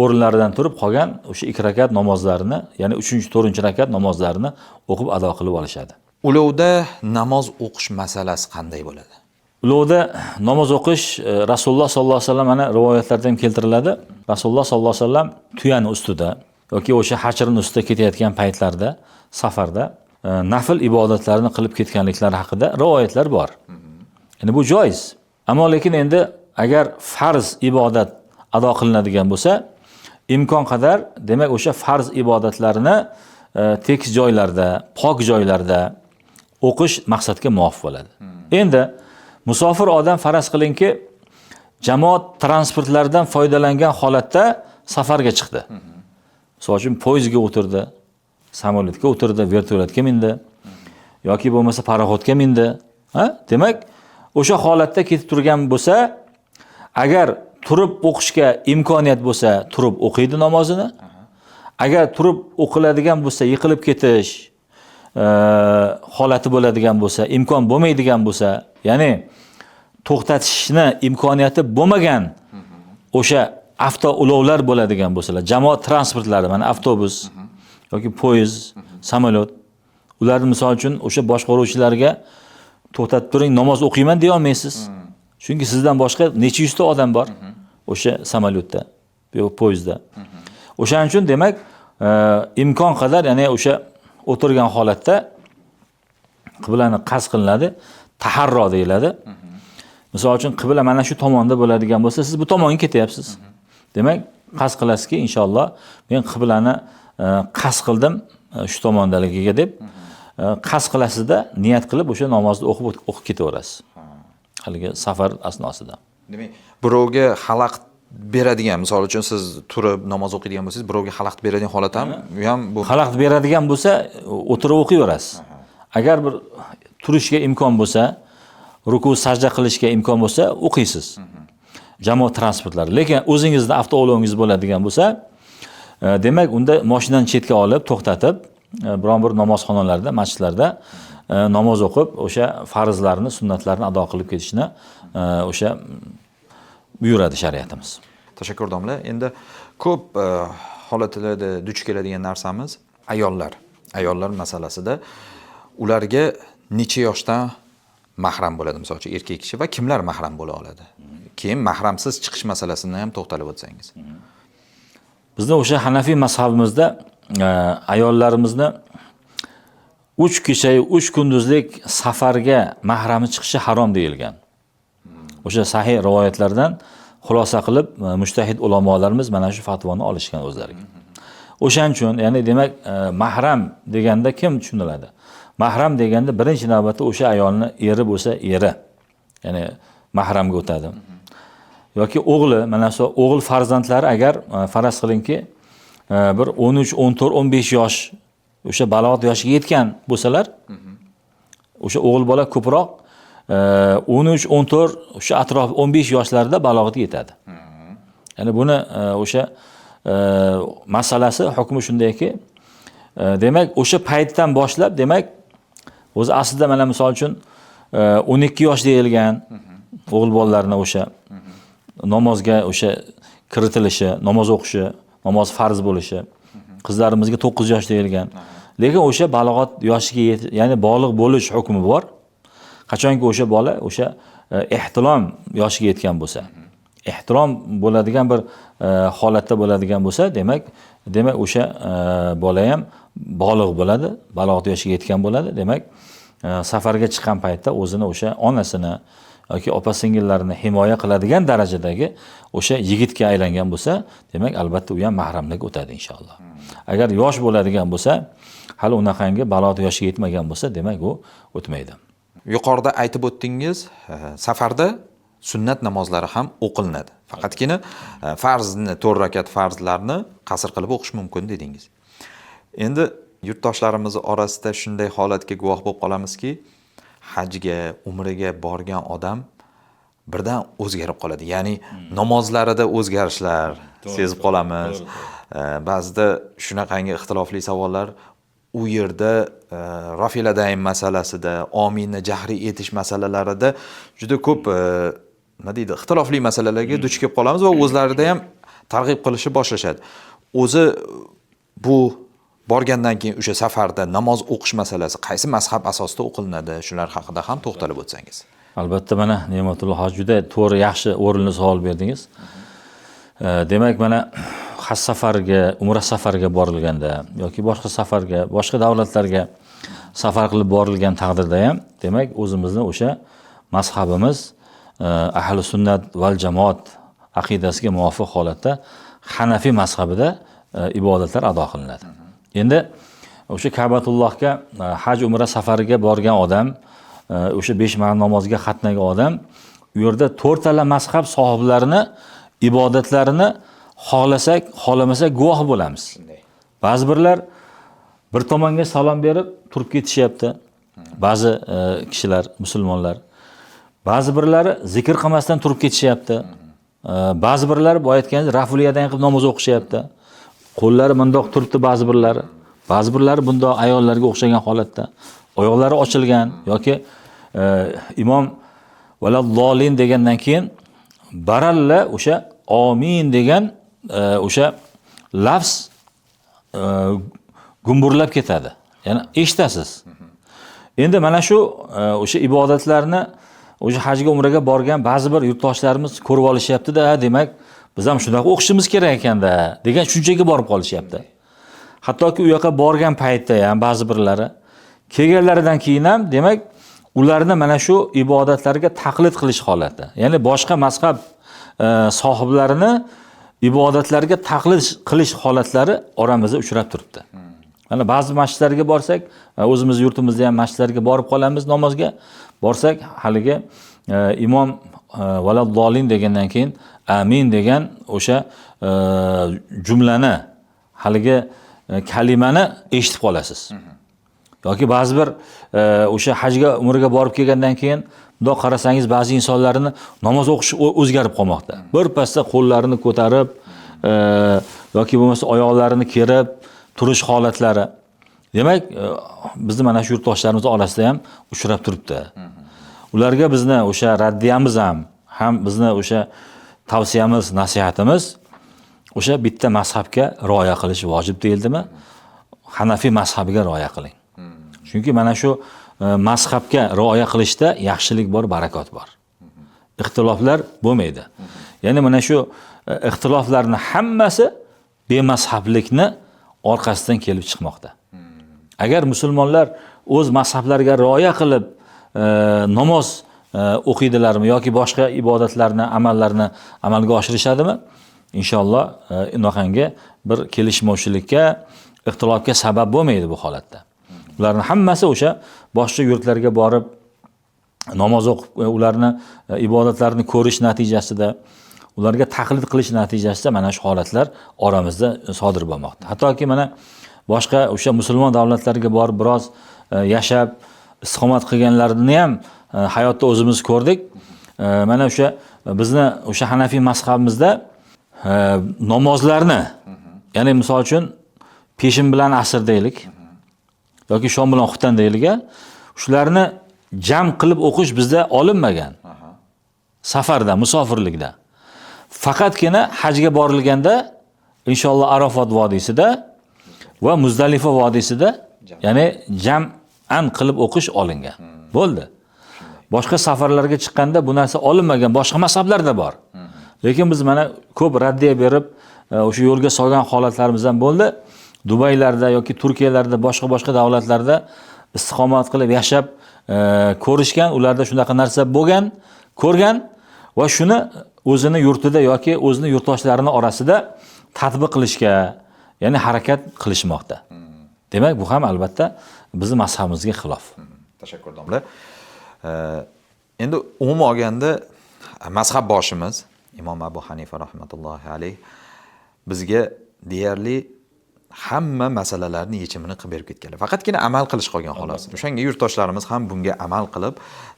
o'rinlaridan turib qolgan o'sha 2 rakat namozlarini, ya'ni 3-4 rakat namozlarini o'qib ado qilib olishadi. Ulovda namoz o'qish masalasi qanday bo'ladi? Ulovda namoz o'qish Rasululloh sollallohu alayhi vasallam mana rivoyatlarda ham keltiriladi. Rasululloh sollallohu alayhi vasallam tuyani ustida yoki o'sha hachirning ustida ketayotgan paytlarda, safarda nafil ibodatlarni qilib ketganliklari haqida rivoyatlar bor. Endi bu joiz. Ammo lekin endi agar farz ibodat ado qilinadigan bo'lsa, imkon qadar, demak, o'sha farz ibodatlarini tekis joylarda, pok joylarda o'qish maqsadga muvofiq bo'ladi. Endi musofir odam faraz qilingki, jamoat transportlaridan foydalangan holatda safarga chiqdi. Misol uchun poyezdga o'tirdi, samolyotga o'tirdi, vertolyotga mindi yoki bo'lmasa paraxodga mindi. Demak, o'sha holatda ketib turgan bo'lsa, agar turib o'qishga imkoniyat bo'lsa, turib o'qiydi namozini. Agar turib o'qiladigan bo'lsa, yiqilib ketish holati bo'ladigan bo'lsa, imkon bo'lmaydigan bo'lsa, ya'ni to'xtatishni imkoniyati bo'lmagan o'sha avtoulovlar bo'ladigan bo'lsalar, jamoat transportlari, mana avtobus yoki poyezd, samolyot, ularni misol uchun o'sha boshqaruvchilarga to'xtatib turing, namoz o'qiyman deya olmaysiz. Chunki sizdan boshqa necha yuzta odam bor o'sha samolyotda, poyezdda. O'shaning uchun demak, imkon qadar, ya'ni o'sha o'tirgan holatda qiblani qasd qilinadi, taharro deyiladi. Misol uchun qibla mana shu tomonda bo'ladigan bo'lsa, siz bu tomonga ketyapsiz. Demak, qasd qilasizki, inshaalloh men qiblani qasd qildim shu tomondaligiga deb qasd qilasizda niyat qilib o'sha namozni o'qib ketaverasiz. Haligi safar asnosida. Demak, birovga xalaqit beradigan, misol uchun siz turib namoz o'qiydigan bo'lsangiz, birovga xalaqit beradigan holat ham, u ham bu xalaqit beradigan bo'lsa, o'tirib o'qiyverasiz. Agar bir turishga imkon bo'lsa, ruku sajda qilishga imkon bo'lsa, o'qiysiz. Jamoat transportlari. Lekin o'zingizda avtoulovingiz bo'ladigan bo'lsa, demak, unda mashinani chetga olib, to'xtatib, biron bir namozxonalarda, masjidlarda namoz o'qib, o'sha farzlarni, sunnatlarni ado qilib ketishni o'sha buyuradi shariatimiz. Tashakkur domla. Endi ko'p holatlarda duch keladigan narsamiz ayollar. Ayollar masalasida ularga necha yoshdan mahram bo'ladi, misol uchun erkak kishi va kimlar mahram bo'la oladi? Keyin mahramsiz chiqish masalasini ham to'xtalib o'tsangiz. Bizning o'sha Hanafiy mazhabimizda ayollarimizni 3 kecha, 3 kunduzlik safarga mahrami chiqishi harom deyilgan. O'sha sahih rivoyatlardan xulosa qilib mujtahid ulamolarimiz mana shu fatvoni olishgan o'zlariga. O'shaning uchun, ya'ni demak, mahram deganda kim tushuniladi? Mahram deganda birinchi navbatda o'sha ayolni eri bo'lsa, eri, ya'ni mahramga o'tadi. Yoki o'g'li, mana shu o'g'il farzandlari agar faraz qilingki, bir 13, 14, 15 yosh o'sha balog'at yoshiga yetgan bo'lsalar, o'sha o'g'il bola ko'proq 13, 14, o'sha atrof 15 yoshlarda balog'atga yetadi. Ya'ni buni o'sha masalasi hukmi shundayki, demak, o'sha paytdan boshlab, demak, o'zi aslida mana misol uchun 12 yosh deyilgan o'g'il bolalarni o'sha namozga o'sha kiritilishi, namoz o'qishi, namoz farz bo'lishi, qizlarimizga 9 yosh deyilgan. Lekin o'sha balog'at yoshiga, ya'ni bog'liq bo'lish hukmi bor. Qachonki o'sha bola o'sha ehtilom yoshiga yetgan bo'lsa, ehtilom bo'ladigan bir holatda bo'ladigan bo'lsa, demak o'sha bola ham bog'liq bo'ladi, balog'at yoshiga yetgan bo'ladi. Demak, safarga chiqqan paytda o'zini o'sha onasini yoki opa-singillarini himoya qiladigan darajadagi o'sha yigitga aylangan bo'lsa, demak, albatta u ham mahramlikka o'tadi inshaalloh. Agar yosh bo'ladigan bo'lsa, hali unaqangi balog'at yoshiga yetmagan bo'lsa, demak u o'tmaydi. Yuqorida aytib o'tdingiz, safarda sunnat namozlari ham o'qilinadi. Faqatgina farzni, 4 rakat farzlarni qasr qilib o'qish mumkin dedingiz. Endi yurtdoshlarimiz orasida shunday holatga guvoh bo'lib qolamizki, hajga, umraga borgan odam birdan o'zgarib qoladi. Ya'ni namozlarida o'zgarishlar sezib qolamiz. Ba'zida shunaqangi ixtilofli savollar u yerda rafiladayn masalasida, ominni jahriy etish masalalarida juda ko'p nima deydi, ixtilofli masalalarga duch kelib qolamiz va o'zlarida ham targ'ib qilishni boshlashadi. O'zi bu borgandan keyin o'sha safarda namoz o'qish masalasi qaysi mazhab asosida o'qilinadi? Shular haqida ham to'xtalib o'tsangiz. Albatta, mana Ne'matulloh hoj juda to'g'ri, yaxshi o'rinli savol berdingiz. Demak, mana haj safariga, umra safariga borilganda yoki boshqa safarga, boshqa davlatlarga safar qilib borilgan taqdirda ham, demak, o'zimizning o'sha mazhabimiz ahli sunnat val jamoat aqidasiga muvofiq holatda Hanafiy mazhabida ibodatlar ado qilinadi. Endi o'sha Ka'batullohga haj umra safariga borgan odam, o'sha 5 vaqt namozga qatnagan odam, u yerda 4 tala mazhab sohiblarini ibodatlarini xohlasak, xohlamasak guvoh bo'lamiz. Ba'zi birlar bir tomonga salom berib turib ketishyapti. Ba'zi kishilar, musulmonlar. Ba'zi birlari zikr qilmasdan turib ketishyapti. Ba'zi birlari bu aytganingiz rafuliyadan qilib namoz o'qishyapti. Qo'llari bundoq turibdi ba'zi birlari. Ba'zi birlari bundoq ayollarga o'xshagan holatda. Oyoqlari ochilgan yoki imom valaddolin degandan keyin baralla o'sha amin degan o'sha lafz gumburlab ketadi. Ya'ni eshitasiz. Endi mana shu o'sha ibodatlarni o'sha hajga umraga borgan ba'zi bir yurtdoshlarimiz ko'rib olishyapti-da, demak, biz ham shunaqa o'qishimiz kerak ekanda degan tushunchaga borib qolishyapti. Hattoki u yoqqa borgan paytda ham ba'zi birlari kelganlaridan keyin ham, demak, ularni mana shu ibodatlarga taqlid qilish holati. Ya'ni boshqa mazhab sohiblarini ibodatlarga taqlid qilish holatlari oramizda uchrab turibdi. Mana ba'zi masjidlarga borsak, o'zimiz yurtimizda ham masjidlarga borib qolamiz namozga. Borsak, haligi imom valaddolin degandan keyin amin degan o'sha jumlani, haligi kalimani eshitib qolasiz. Yoki ba'zi bir o'sha hajga, umraga borib kelgandan keyin bundoq qarasangiz ba'zi insonlarni namoz o'qish o'zgarib qolmoqda. Bir pasda qo'llarini ko'tarib yoki bo'lmasa oyoqlarini kerib turish holatlari. Demak, bizni mana shu yurtdoshlarimiz orasida ham uchrab turibdi. Ularga bizni o'sha raddiyamiz ham bizni o'sha tavsiyamiz, nasihatimiz o'sha bitta mazhabga rioya qilish vojib deyildimi? Hanafiy mazhabiga rioya qiling. Chunki mana shu mazhabga rioya qilishda yaxshilik bor, barakot bor. Ixtiloflar bo'lmaydi. Ya'ni mana shu ixtiloflarning hammasi bemazhablikni orqasidan kelib chiqmoqda. Agar musulmonlar o'z mazhablariga rioya qilib namoz o'qiydilarmi yoki boshqa ibodatlarni, amallarni amalga oshirishadimi? Inshaalloh unaqangi bir kelishmovchilikka, ixtilofga sabab bo'lmaydi bu holatda. Ularning hammasi o'sha boshqa yurtlarga borib namoz o'qib, ularni ibodatlarini ko'rish natijasida, ularga taqlid qilish natijasida mana shu holatlar oramizda sodir bo'lmoqda. Hattoki mana boshqa o'sha musulmon davlatlarga borib biroz yashab, istiqomat qilganlarini ham hayotda o'zimiz ko'rdik. Mana o'sha bizni o'sha Hanafiy mazhabimizda namozlarni, ya'ni misol uchun peshin bilan asr deylik yoki shom bilan xuftan deylik, shularni jam qilib o'qish bizda olinmagan. Safarda, musofirlikda. Faqatgina hajga borilganda inshaalloh Arafot vodiysida va Muzdalifa vodiysida, ya'ni jam'an qilib o'qish olingan. Bo'ldi. Boshqa safarlarga chiqqanda bu narsa olinmagan, boshqa mazhablarda bor. Lekin biz mana ko'p raddiya berib, o'sha yo'lga solgan holatlarimiz ham bo'ldi. Dubaylarda yoki Turkiyalarda, boshqa davlatlarda istiqomat qilib yashab ko'rishgan, ularda shunaqa narsa bo'lgan, ko'rgan va shuni o'zini yurtida yoki o'zini yurtdoshlarini orasida tatbiq qilishga, ya'ni harakat qilishmoqda. Demak, bu ham albatta bizning mazhabimizga xilof. Tashakkur domla. Endi umuman olganda mazhab boshimiz Imom Abu Hanifa rahmatullohi alayh bizga deyarli hamma masalalarning yechimini qilib berib ketganlar. Faqatgina amal qilish qolgan xolos. O'shanga yurtdoshlarimiz ham bunga amal qilib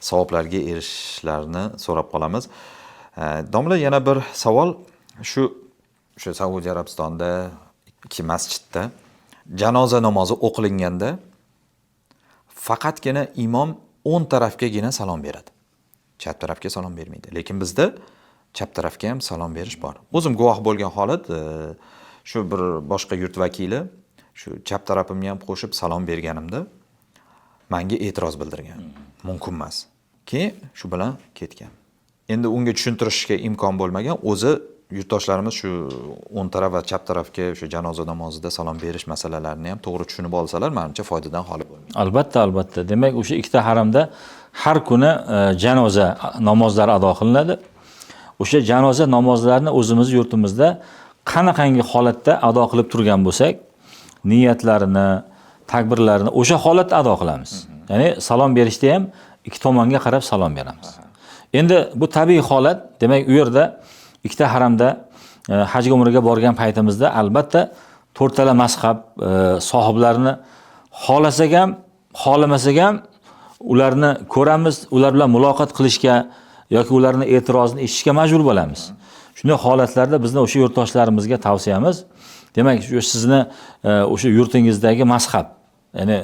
savoblarga erishishlarini so'rab qolamiz. Domla, yana bir savol, shu Saudiya Arabistonda ikki masjidda janoza namozi o'qilganda faqatgina imom o'ng tarafgagina salom beradi. Chap tarafga salom bermaydi. Lekin bizda chap tarafga ham salom berish bor. O'zim guvoh bo'lgan holat, shu bir boshqa yurt vakili shu chap tarafimga ham qo'shib salom berganimda menga e'tiroz bildirgan. Mumkin emas. Keyin shu bilan ketgan. Endi unga tushuntirishga imkon bo'lmagan, o'zi yurtdoshlarimiz shu o'ng taraf va chap tarafga shu janoza namozida salom berish masalalarini ham to'g'ri tushunib olsalar, menimcha foydadan xoli bo'lmaydi. Albatta. Demak, o'sha ikkita haramda har kuni janoza namozlari ado qilinadi. O'sha janoza namozlarini o'zimiz yurtimizda qanaqangi holatda ado qilib turgan bo'lsak, niyatlarini, takbirlarini o'sha holatda ado qilamiz. Ya'ni salom berishda ham ikki tomonga qarab salom beramiz. Endi bu tabiiy holat, demak, u yerda ikkita haramda hajga umraga borgan paytimizda albatta to'rtala mazhab sohiblarini xohlasak ham, xohlamasak ham ularni ko'ramiz, ular bilan muloqot qilishga yoki ularning e'tirozini eshitishga majbur bo'lamiz. Shunday holatlarda bizni o'sha yurtdoshlarimizga tavsiyamiz, demak, sizni o'sha yurtingizdagi mazhab, ya'ni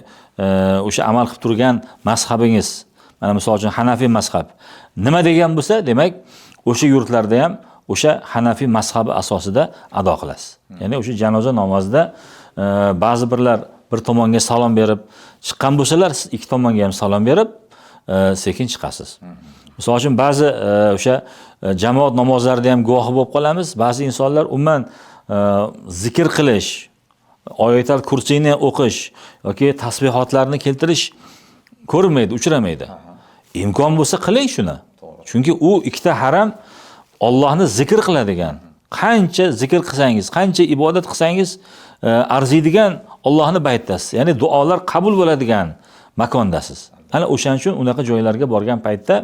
o'sha amal qilib turgan mazhabingiz, mana misol uchun Hanafiy mazhab nima degan bo'lsa, demak, o'sha yurtlarda ham o'sha Hanafiy mazhabi asosida ado qilasiz. Ya'ni o'sha janoza namozida ba'zi birlar bir tomonga salom berib chiqqan bo'lsalar, siz ikki tomonga ham salom berib sekin chiqasiz. Misol uchun ba'zi o'sha jamoat namozlarida ham guvohi bo'lib qolamiz. Ba'zi insonlar umuman zikr qilish, oyatul kursiyni o'qish yoki tasbihotlarni keltirish ko'rinmaydi, uchramaydi. imkon bo'lsa qiling shuni. Chunki u ikkita haram Allohni zikr qiladigan. Qancha zikr qilsangiz, qancha ibodat qilsangiz arziydigan Allohning baytdasiz. Ya'ni duolar qabul bo'ladigan makondasiz. Ana o'shaning uchun unaqa joylarga borgan paytda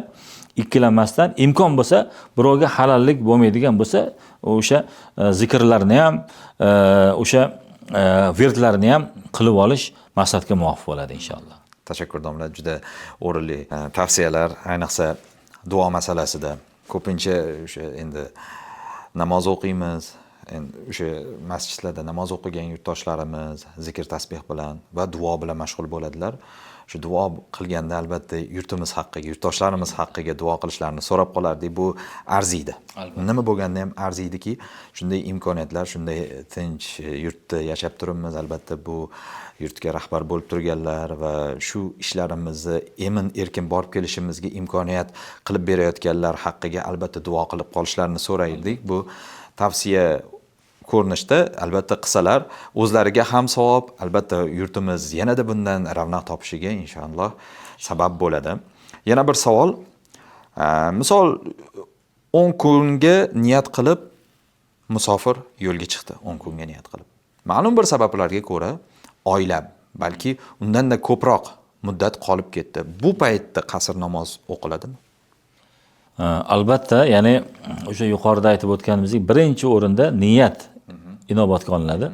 ikkilanmasdan imkon bo'lsa, birovga halallik bo'lmaydigan bo'lsa, o'sha zikrlarni ham, o'sha virdlarni ham qilib olish maqsadga muvofiq bo'ladi inshaalloh. Tashakkur domla, juda o'rinli tavsiyalar, ayniqsa duo masalasida. Ko'pincha o'sha endi namoz o'qiymiz, endi o'sha masjidlarda namoz o'qigan yurtdoshlarimiz zikr tasbih bilan va duo bilan mashg'ul bo'ladilar. Shu duo qilganda albatta yurtimiz haqqiga, yurtdoshlarimiz haqqiga duo qilishlarini so'rab qolardik. Bu arziydi. Nima bo'lganda ham arziydiki, shunday imkoniyatlar, shunday tinch yurtda yashab turibmiz. Albatta bu yurtga rahbar bo'lib turganlar va shu ishlarimizni emin-erkin borib kelishimizga imkoniyat qilib berayotganlar haqqiga albatta duo qilib qolishlarini so'raydik. Bu tavsiya ko'rinishda albatta qilsalar o'zlariga ham savob, albatta yurtimiz yanada bundan ravnaq topishiga inshaalloh sabab bo'ladi. Yana bir savol, misol 10 kunga niyat qilib musofir yo'lga chiqdi, 10 kunga niyat qilib. Ma'lum bir sabablarga ko'ra oylab, balki undan-da ko'proq muddat qolib ketdi. Bu paytda qasr namoz o'qiladimi? Albatta, ya'ni o'sha yuqorida aytib o'tganimizdek, birinchi o'rinda niyat inobatga olinadi.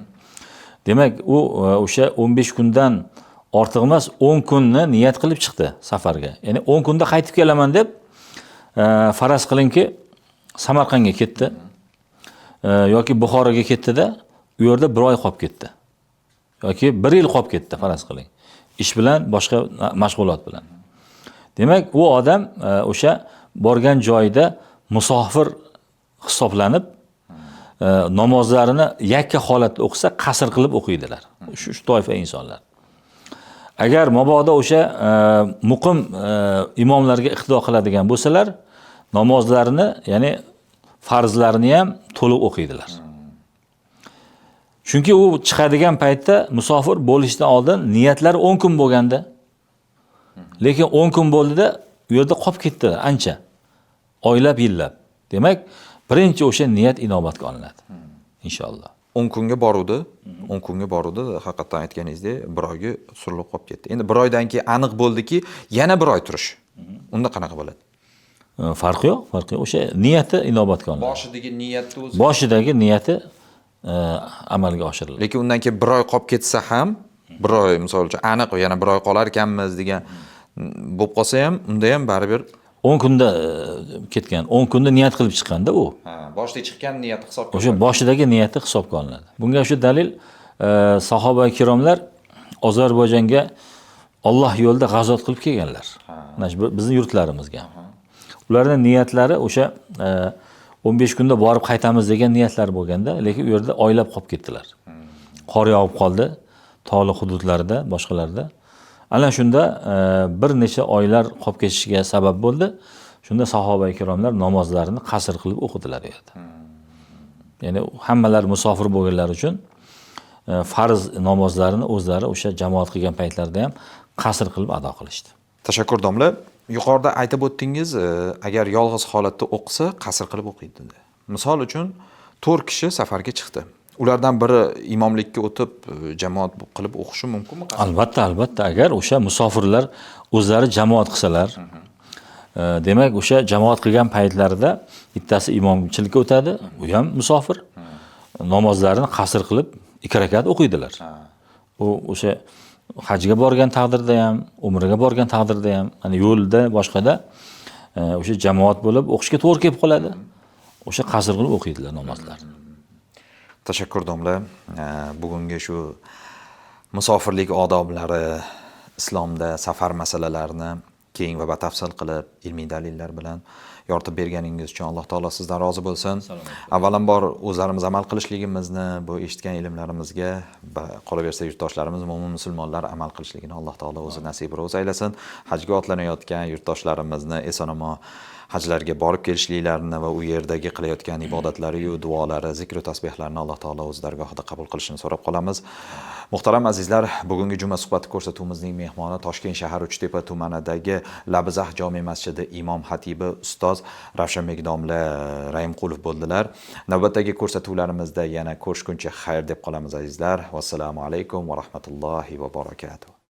Demak, u o'sha 15 kundan ortiq emas, 10 kunni niyat qilib chiqdi safarga. Ya'ni 10 kunda qaytib kelaman deb faraz qilingki, Samarqandga ketdi yoki Buxoroga ketdi-da, u yerda 1 oy qolib ketdi. Yoki 1 yil qolib ketdi, faraz qiling. Ish bilan, boshqa mashg'ulot bilan. Demak, u odam o'sha borgan joyida musofir hisoblanib, namozlarini yakka holatda o'qisa, qasr qilib o'qiydilar. Shu toifa insonlar. Agar mabodo o'sha muqim imomlarga iqtido qiladigan bo'lsalar, namozlarini, ya'ni farzlarini ham to'liq o'qiydilar. Chunki u chiqadigan paytda musofir bo'lishdan oldin niyatlari 10 kun bo'lganda, lekin 10 kun bo'ldi-da, u yerda qolib ketdi ancha. Oylab, yillab. Demak, birinchi o'sha niyat inobatga olinadi. Inshaalloh. 10 kunga boruvdi, 10 kunga boruvdi, haqiqatan aytganingizdek, 1 oyga surilib qolib ketdi. Endi 1 oydan keyin aniq bo'ldiki, yana 1 oy turish. Unda qanaqa bo'ladi? Farqi yo'q, farqi yo'q. O'sha niyati inobatga olinadi. Boshidagi niyatni o'zi. Boshidagi niyati amalga oshiriladi. Lekin undan keyin 1 oy qolib ketsa ham, 1 oy misol uchun aniq yana 1 oy qolar ekanmiz degan bo'lib qolsa ham, unda ham baribir 10 kunda ketgan, 10 kunda niyat qilib chiqqanda u. Boshida chiqqan niyat hisobga O'sha boshidagi niyati hisobga olinadi. Bunga shu dalil sahoba ikromlar Ozarbayjonga Alloh yo'lida g'azot qilib kelganlar. Mana shu bizning yurtlarimizga. Ularning niyatlari o'sha 15 kunda borib qaytamiz degan niyatlar bo'lganda, lekin u yerda oylab qolib ketdilar. Qor yog'ib qoldi, tog'li hududlarda, boshqalarda. Ana shunda bir necha oylar qolib ketishiga sabab bo'ldi. Shunda sahoba ikromlar namozlarini qasr qilib o'qidilar u yerda. Ya'ni hammalar musofir bo'lganlar uchun farz namozlarini o'zlari o'sha jamoat qilgan paytlarda ham qasr qilib ado qilishdi. Tashakkur domla. Yuqorida aytib o'tdingiz, agar yolg'iz holatda o'qisa, qasr qilib o'qiydi dedi. Misol uchun 4 kishi safarga chiqdi. Ulardan biri imomlikka o'tib, jamoat qilib o'qishi mumkinmi? Albatta, albatta. Agar o'sha musofirlar o'zlari jamoat qilsalar, demak, o'sha jamoat qilgan paytlarida bittasi imomchilikka o'tadi, u ham musofir. Namozlarini qasr qilib 2 rakat o'qiydilar. U o'sha hajga borgan taqdirda ham, umraga borgan taqdirda ham, hani yo'lda, boshqada o'sha jamoat bo'lib o'qishga to'g'ri kelib qoladi. O'sha qasr qilib o'qiydilar namozlarni. Tashakkur domla. Bugungi shu musofirlik odoblari, islomda safar masalalarini keng va batafsil qilib ilmiy dalillar bilan yoritib berganingiz uchun Alloh taolo sizdan rozi bo'lsin. Avvalambor o'zlarimiz amal qilishligimizni, bu eshitgan ilmlarimizga va qolaversa yurtdoshlarimiz, mo'min musulmonlar amal qilishligini Alloh taolo o'zi nasib ro'z aylasin. Hajga otlanayotgan yurtdoshlarimizni eson-omon hajlarga borib kelishliklarini va u yerdagi qilayotgan ibodatlari, duolari, zikr va tasbihlarni Alloh taolo o'z dargohida qabul qilishini so'rab qolamiz. Muhtaram azizlar, bugungi juma suhbati ko'rsatuvimizning mehmoni Toshkent shahar Uchtepa tumanidagi Labizah jome masjidi imom xatibi ustoz Ravshanbek domla Raimqulov bo'ldilar. Navbatdagi ko'rsatuvlarimizda yana ko'rishguncha xayr deb qolamiz azizlar. Vassalomu alaykum va rahmatullohi va barakatuh.